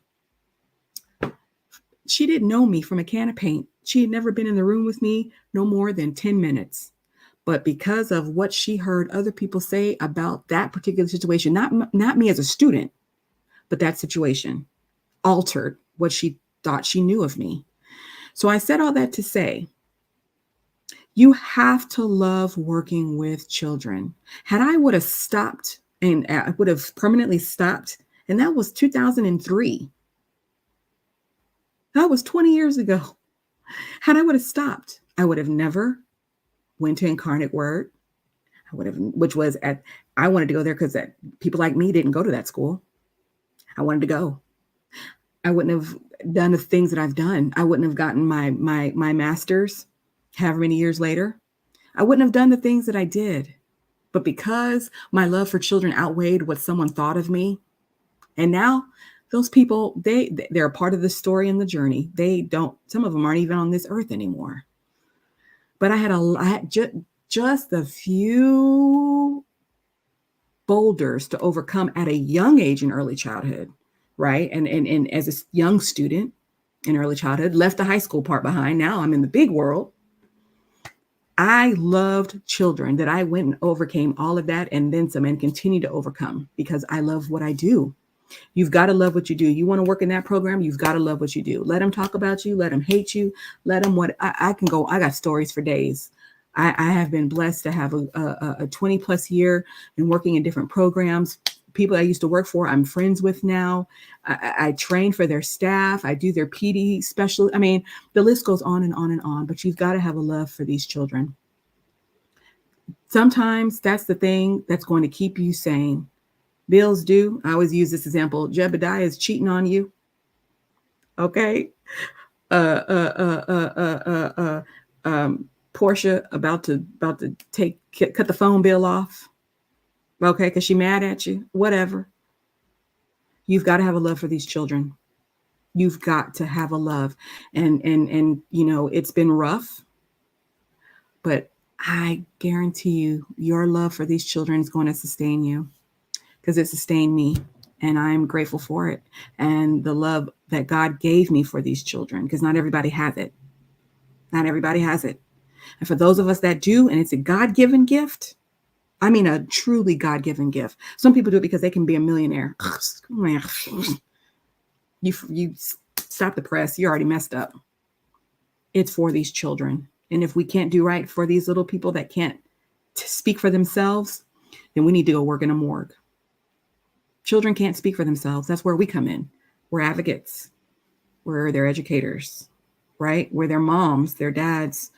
she didn't know me from a can of paint. She had never been in the room with me no more than 10 minutes. But because of what she heard other people say about that particular situation, not me as a student, but that situation altered what she thought she knew of me. So I said all that to say, you have to love working with children. Had I would have stopped, and I would have permanently stopped, and that was 2003. That was 20 years ago. Had I would have stopped, I would have never went to Incarnate Word. I wanted to go there because people like me didn't go to that school. I wanted to go. I wouldn't have done the things that I've done. I wouldn't have gotten my master's however many years later. I wouldn't have done the things that I did. But because my love for children outweighed what someone thought of me, and now those people, they're a part of the story and the journey. Some of them aren't even on this earth anymore. But I had just a few boulders to overcome at a young age in early childhood, right? And as a young student in early childhood, left the high school part behind. Now I'm in the big world. I loved children that I went and overcame all of that and then some and continue to overcome because I love what I do. You've got to love what you do. You want to work in that program, you've got to love what you do. Let them talk about you. Let them hate you. Let them I got stories for days. I have been blessed to have a 20 plus year in working in different programs. People I used to work for, I'm friends with now. I train for their staff. I do their PD special. I mean, the list goes on and on and on, but you've got to have a love for these children. Sometimes that's the thing that's going to keep you sane. Bills due. I always use this example. Jebediah is cheating on you. Okay. Portia about to cut the phone bill off. Okay, because she's mad at you. Whatever. You've got to have a love for these children. You've got to have a love. And you know, it's been rough, but I guarantee you, your love for these children is going to sustain you because it sustained me. And I'm grateful for it. And the love that God gave me for these children, because not everybody has it. Not everybody has it. And for those of us that do, and it's a God-given gift, I mean, a truly God-given gift. Some people do it because they can be a millionaire. You stop the press. You're already messed up. It's for these children. And if we can't do right for these little people that can't speak for themselves, then we need to go work in a morgue. Children can't speak for themselves. That's where we come in. We're advocates. We're their educators, right? We're their moms, their dads,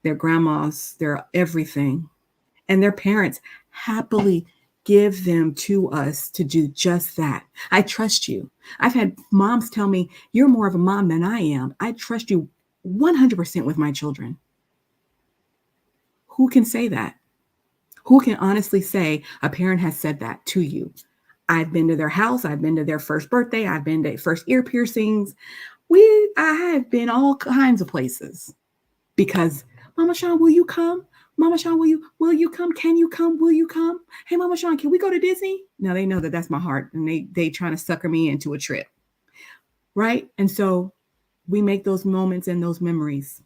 their grandmas, their everything. And their parents happily give them to us to do just that. I trust you. I've had moms tell me, you're more of a mom than I am. I trust you 100% with my children. Who can say that? Who can honestly say a parent has said that to you? I've been to their house. I've been to their first birthday. I've been to first ear piercings. I have been all kinds of places because Mama Sean, will you come? Mama Sean, will you come? Can you come? Will you come? Hey, Mama Sean, can we go to Disney? Now they know that that's my heart and they trying to sucker me into a trip. Right. And so we make those moments and those memories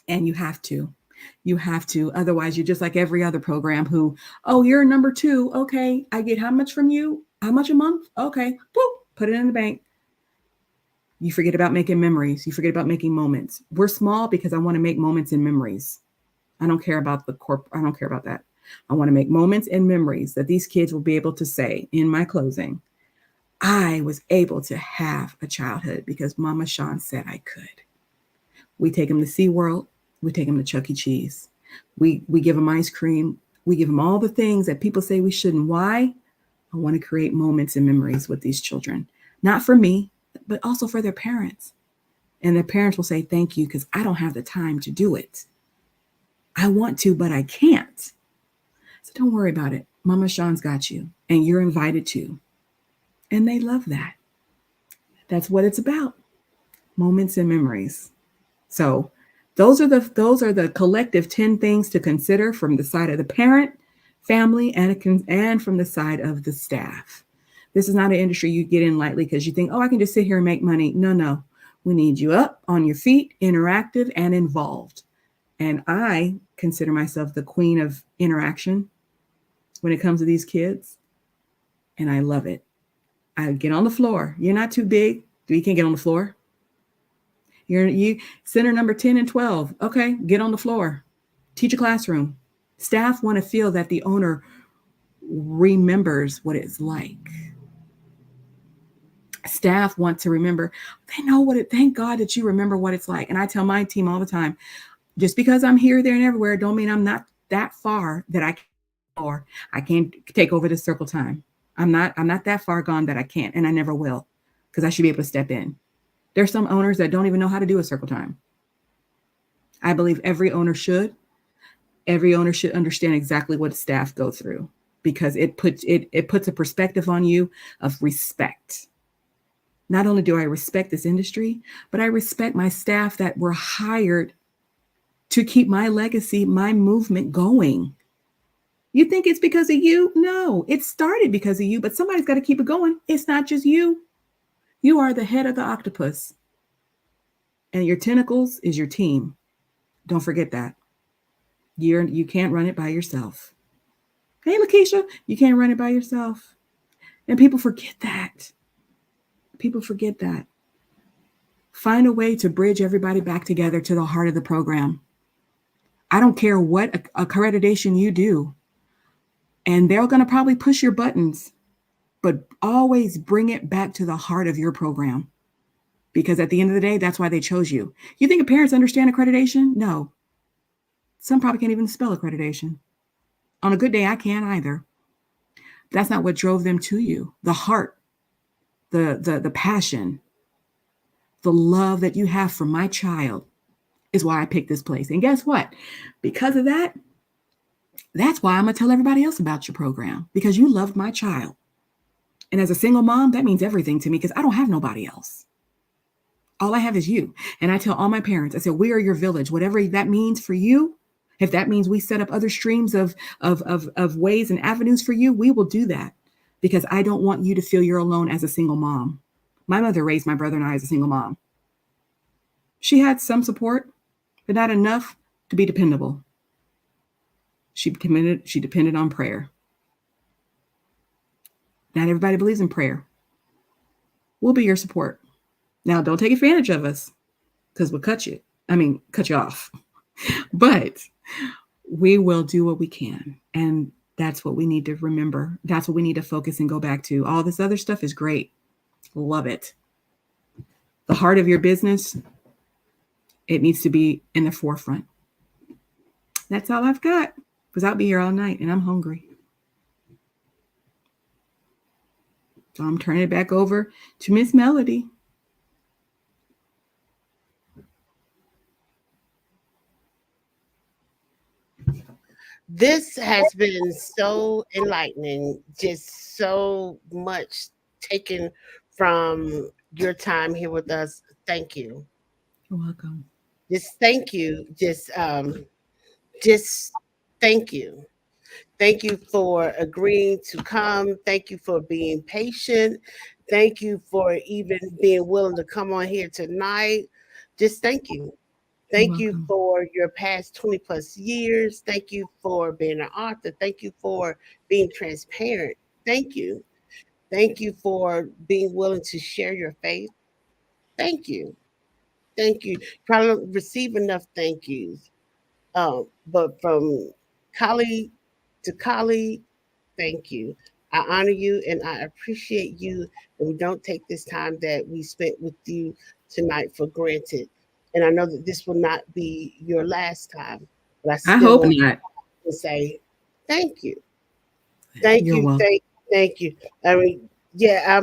and you have to. Otherwise, you're just like every other program who, oh, you're number 2. Okay. I get how much from you? How much a month? Okay. Boop, put it in the bank. You forget about making memories. You forget about making moments. We're small because I want to make moments and memories. I don't care about I don't care about that. I want to make moments and memories that these kids will be able to say in my closing, I was able to have a childhood because Mama Sean said I could. We take them to SeaWorld. We take them to Chuck E. Cheese. We give them ice cream. We give them all the things that people say we shouldn't. Why? I want to create moments and memories with these children, not for me, but also for their parents. And their parents will say, thank you, because I don't have the time to do it. I want to, but I can't. So don't worry about it. Mama Sean's got you and you're invited to. And they love that. That's what it's about. Moments and memories. So those are the collective 10 things to consider from the side of the parent, family, and from the side of the staff. This is not an industry you get in lightly because you think, oh, I can just sit here and make money. No. We need you up on your feet, interactive and involved. And I consider myself the queen of interaction when it comes to these kids. And I love it. I get on the floor. You're not too big. You can't get on the floor. You center number 10 and 12. Okay, get on the floor. Teach a classroom. Staff want to feel that the owner remembers what it's like. Staff want to remember. They know thank God that you remember what it's like. And I tell my team all the time, just because I'm here, there, and everywhere, don't mean I'm not that far that I can't take over the circle time. I'm not that far gone that I can't, and I never will, because I should be able to step in. There's some owners that don't even know how to do a circle time. I believe every owner should. Every owner should understand exactly what staff go through, because it puts a perspective on you of respect. Not only do I respect this industry, but I respect my staff that were hired to keep my legacy, my movement going. You think it's because of you? No, it started because of you, but somebody's got to keep it going. It's not just you. You are the head of the octopus, and your tentacles is your team. Don't forget that. You can't run it by yourself. Hey, Lakeisha, you can't run it by yourself. And people forget that. People forget that. Find a way to bridge everybody back together to the heart of the program. I don't care what accreditation you do. And they're going to probably push your buttons, but always bring it back to the heart of your program. Because at the end of the day, that's why they chose you. You think parents understand accreditation? No. Some probably can't even spell accreditation. On a good day, I can't either. That's not what drove them to you. The heart, the passion, the love that you have for my child is why I picked this place. And guess what? Because of that, that's why I'm going to tell everybody else about your program, because you loved my child. And as a single mom, that means everything to me because I don't have nobody else. All I have is you. And I tell all my parents, I said, we are your village. Whatever that means for you, if that means we set up other streams of ways and avenues for you, we will do that because I don't want you to feel you're alone as a single mom. My mother raised my brother and I as a single mom. She had some support, but not enough to be dependable. She depended on prayer. Not everybody believes in prayer. We'll be your support. Now, don't take advantage of us because we'll cut you off. But we will do what we can. And that's what we need to remember. That's what we need to focus and go back to. All this other stuff is great. Love it. The heart of your business, it needs to be in the forefront. That's all I've got because I'll be here all night and I'm hungry. So I'm turning it back over to Miss Melody. This has been so enlightening, just so much taken from your time here with us. Thank you. You're welcome. Just thank you. Just thank you. Thank you for agreeing to come. Thank you for being patient. Thank you for even being willing to come on here tonight. Just thank you. Thank you for your past 20 plus years. Thank you for being an author. Thank you for being transparent. Thank you. Thank you for being willing to share your faith. Thank you. Thank you. Probably don't receive enough thank yous. But from colleague to colleague, thank you. I honor you and I appreciate you. And we don't take this time that we spent with you tonight for granted. And I know that this will not be your last time, but I hope not. To say thank you. Thank you. Thank you. I mean, yeah,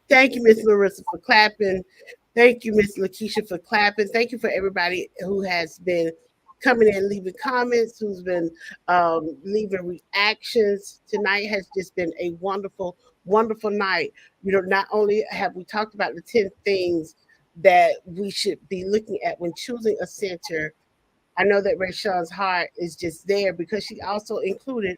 thank you, Miss Larissa, for clapping. Thank you, Miss Lakeisha, for clapping. Thank you for everybody who has been coming in, leaving comments, who's been leaving reactions. Tonight has just been a wonderful, wonderful night. You know, not only have we talked about the 10 things that we should be looking at when choosing a center. I know that Reshaun's heart is just there because she also included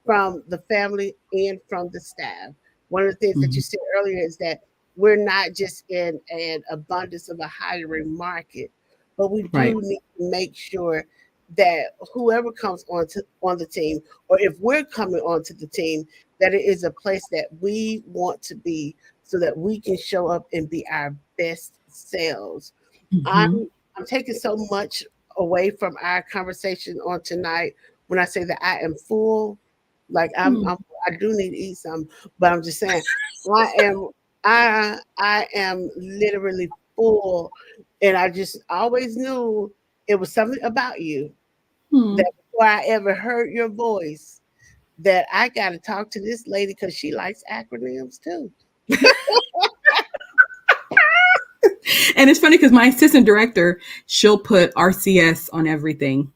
from the family and from the staff. One of the things that you said earlier is that we're not just in an abundance of a hiring market, but we do need to make sure that whoever comes on the team, or if we're coming onto the team, that it is a place that we want to be so that we can show up and be our best selves. I'm taking so much away from our conversation on tonight when I say that I am full. Like I do need to eat some, but I'm just saying I am literally full, and I just always knew it was something about you that before I ever heard your voice, that I got to talk to this lady because she likes acronyms too. And it's funny because my assistant director, she'll put RCS on everything.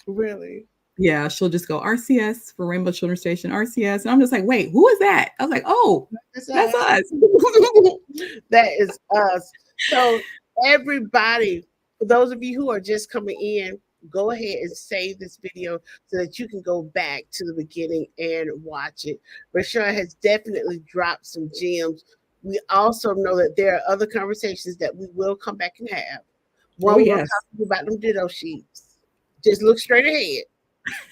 Really? Yeah, she'll just go RCS for Rainbow Children's Station, RCS. And I'm just like, wait, who is that? I was like, oh, that's us. That is us. So everybody, for those of you who are just coming in, go ahead and save this video so that you can go back to the beginning and watch it. Reshaun has definitely dropped some gems. We also know that there are other conversations that we will come back and have. One, we'll talk about them ditto sheets. Just look straight ahead.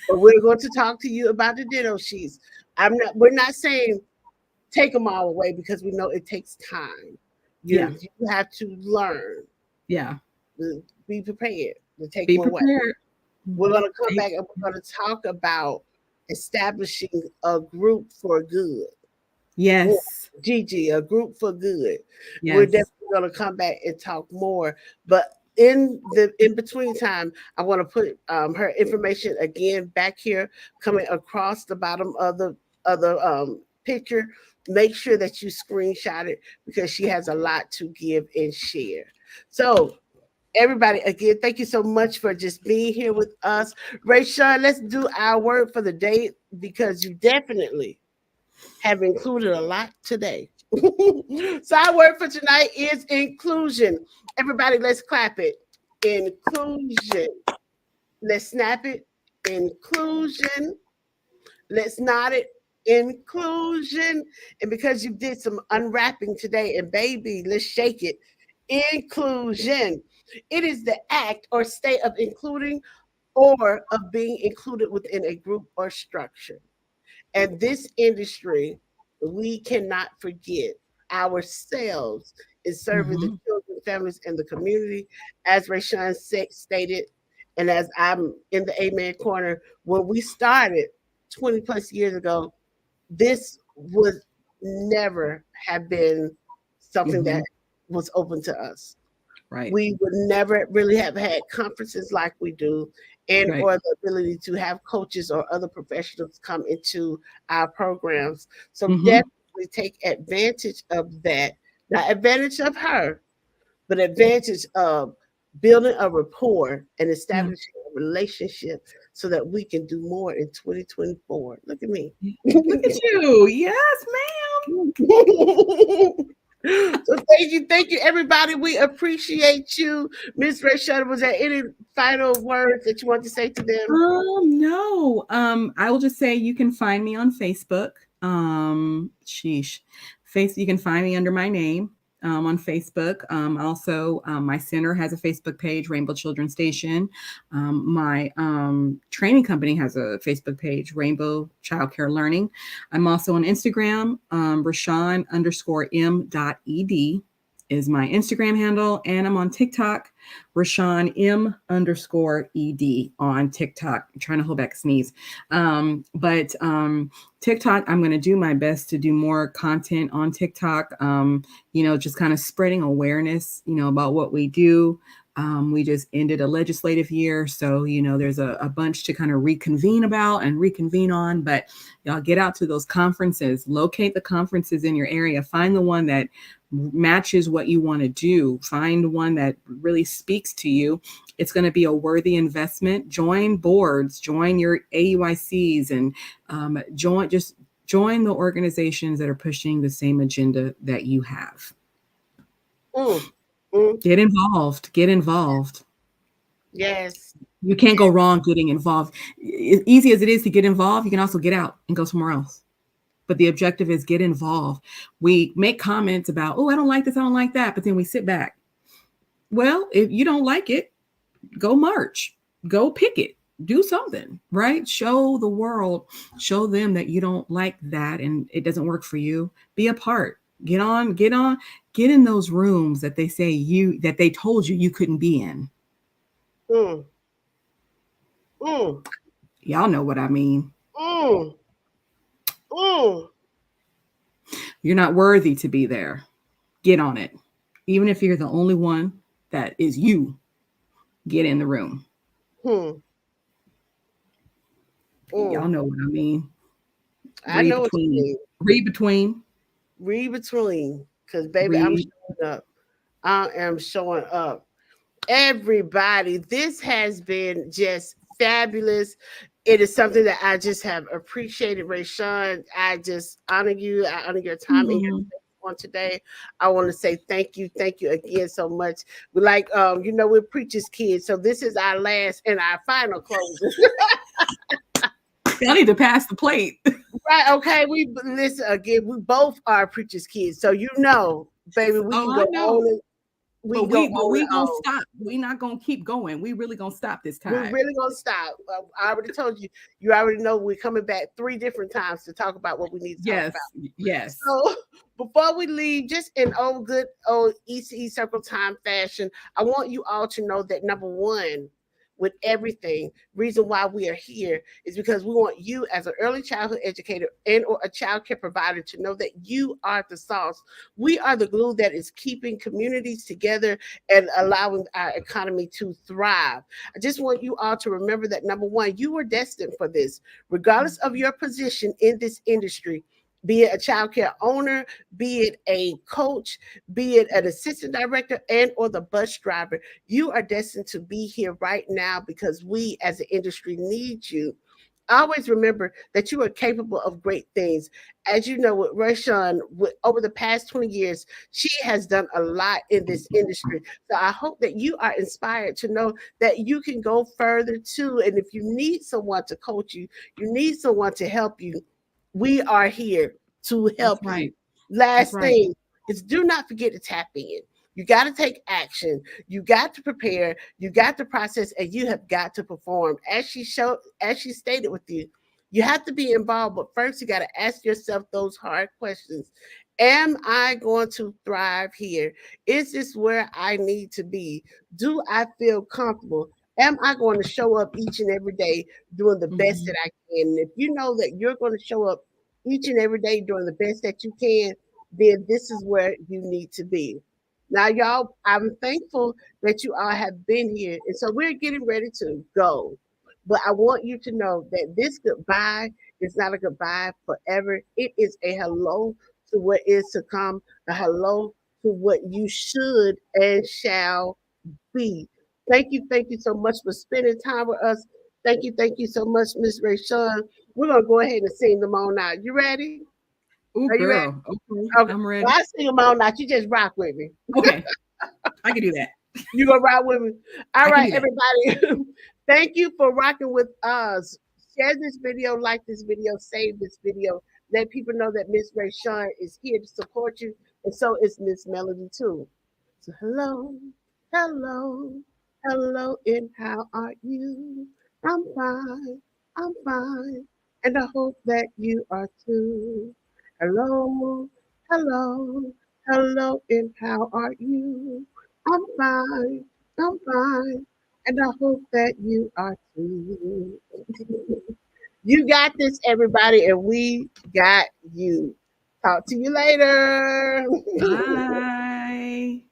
But we're going to talk to you about the ditto sheets. We're not saying take them all away because we know it takes time. You have to learn. Yeah. Be prepared to take Be them away. prepared. We're going to come back and we're going to talk about establishing a group for good. Yes. Gigi, a group for good. Yes. We're definitely going to come back and talk more. But in between time, I want to put her information again back here, coming across the bottom of the picture. Make sure that you screenshot it because she has a lot to give and share. So everybody, again, thank you so much for just being here with us. Reshaun, let's do our word for the day because you definitely have included a lot today. So our word for tonight is inclusion. Everybody, let's clap it. Inclusion. Let's snap it. Inclusion. Let's nod it. Inclusion. And because you did some unwrapping today, and baby, let's shake it. Inclusion. It is the act or state of including or of being included within a group or structure. And this industry, we cannot forget ourselves in serving the children, families, and the community. As Reshaun stated, and as I'm in the Amen Corner, when we started 20 plus years ago, this would never have been something that was open to us. Right. We would never really have had conferences like we do, and or the ability to have coaches or other professionals come into our programs. So definitely take advantage of that. Not advantage of her, but advantage of building a rapport and establishing a relationship so that we can do more in 2024. Look at me. Look at you. Yes, ma'am. So thank you, everybody. We appreciate you. Miss Reshaun, was there any final words that you want to say to them? No. I will just say you can find me on Facebook. You can find me under my name on Facebook. Also, my center has a Facebook page, Rainbow Children's Station. My training company has a Facebook page, Rainbow Childcare Learning. I'm also on Instagram, Reshaun_m.ed is my Instagram handle, and I'm on TikTok, Reshaun M_ed on TikTok. I'm trying to hold back a sneeze. But TikTok, I'm going to do my best to do more content on TikTok, just kind of spreading awareness, about what we do. We just ended a legislative year. So, there's a bunch to kind of reconvene on, but y'all get out to those conferences, locate the conferences in your area, find the one that matches what you want to do, find one that really speaks to you. It's going to be a worthy investment. Join boards, join your AUICs, and join the organizations that are pushing the same agenda that you have. Get involved. Yes. You can't go wrong getting involved. As easy as it is to get involved, you can also get out and go somewhere else. But the objective is get involved. We make comments about, I don't like this, I don't like that. But then we sit back. Well, if you don't like it, go march, go picket, do something, right? Show the world, show them that you don't like that and it doesn't work for you. Be a part. Get in those rooms that they say that they told you couldn't be in. Y'all know what I mean. You're not worthy to be there. Get on it. Even if you're the only one that is you, get in the room. Y'all know what I mean. I know what you mean. Read between. Because, baby, I'm showing up. I am showing up. Everybody, this has been just fabulous. It is something that I just have appreciated, Reshaun. I just honor you. I honor your time and your on today. I want to say thank you again so much. We we're preachers' kids, so this is our last and our final closing. Y'all need to pass the plate. Right, okay. We listen again. We both are preachers' kids, so baby, we can go on. we But gonna own we it gonna all. stop. We not gonna keep going. We really gonna stop this We're time. really gonna stop. I already told you. You already know we're coming back 3 different times to talk about what we need to talk Yes, about. yes. So before we leave, just in old good old ECE Circle Time fashion, I want you all to know that number one, with everything, reason why we are here is because we want you as an early childhood educator and or a child care provider to know that you are the sauce. We are the glue that is keeping communities together and allowing our economy to thrive. I just want you all to remember that number one, you are destined for this, regardless of your position in this industry, be it a child care owner, be it a coach, be it an assistant director and or the bus driver. You are destined to be here right now because we as an industry need you. Always remember that you are capable of great things. As you know, with Reshaun, over the past 20 years, she has done a lot in this industry. So I hope that you are inspired to know that you can go further too. And if you need someone to coach you, you need someone to help you, we are here to That's help you. right. That's Last right. thing is do not forget to tap in. You got to take action. You got to prepare. You got to process, and you have got to perform. As she stated with you, you have to be involved. But first, you got to ask yourself those hard questions. Am I going to thrive here? Is this where I need to be? Do I feel comfortable? Am I going to show up each and every day doing the best Mhm. that I can? And if you know that you're going to show up each and every day doing the best that you can, then this is where you need to be. Now, y'all, I'm thankful that you all have been here. And so we're getting ready to go. But I want you to know that this goodbye is not a goodbye forever. It is a hello to what is to come, a hello to what you should and shall be. Thank you so much for spending time with us. Thank you so much, Miss Ray Sean. We're gonna go ahead and sing them on out. You ready? Oh, Are you ready? girl. Okay, Okay. I'm Well, ready. I sing them all out. You just rock with me. Okay, I can do that. You gonna rock with me? All I can right, do that. everybody. Thank you for rocking with us. Share this video, like this video, save this video. Let people know that Miss Ray Sean is here to support you, and so is Miss Melody too. So hello, hello, hello, and how are you? I'm fine, and I hope that you are too. Hello, hello, hello, and how are you? I'm fine, I'm fine, and I hope that you are too. You got this, everybody, and we got you. Talk to you later. Bye.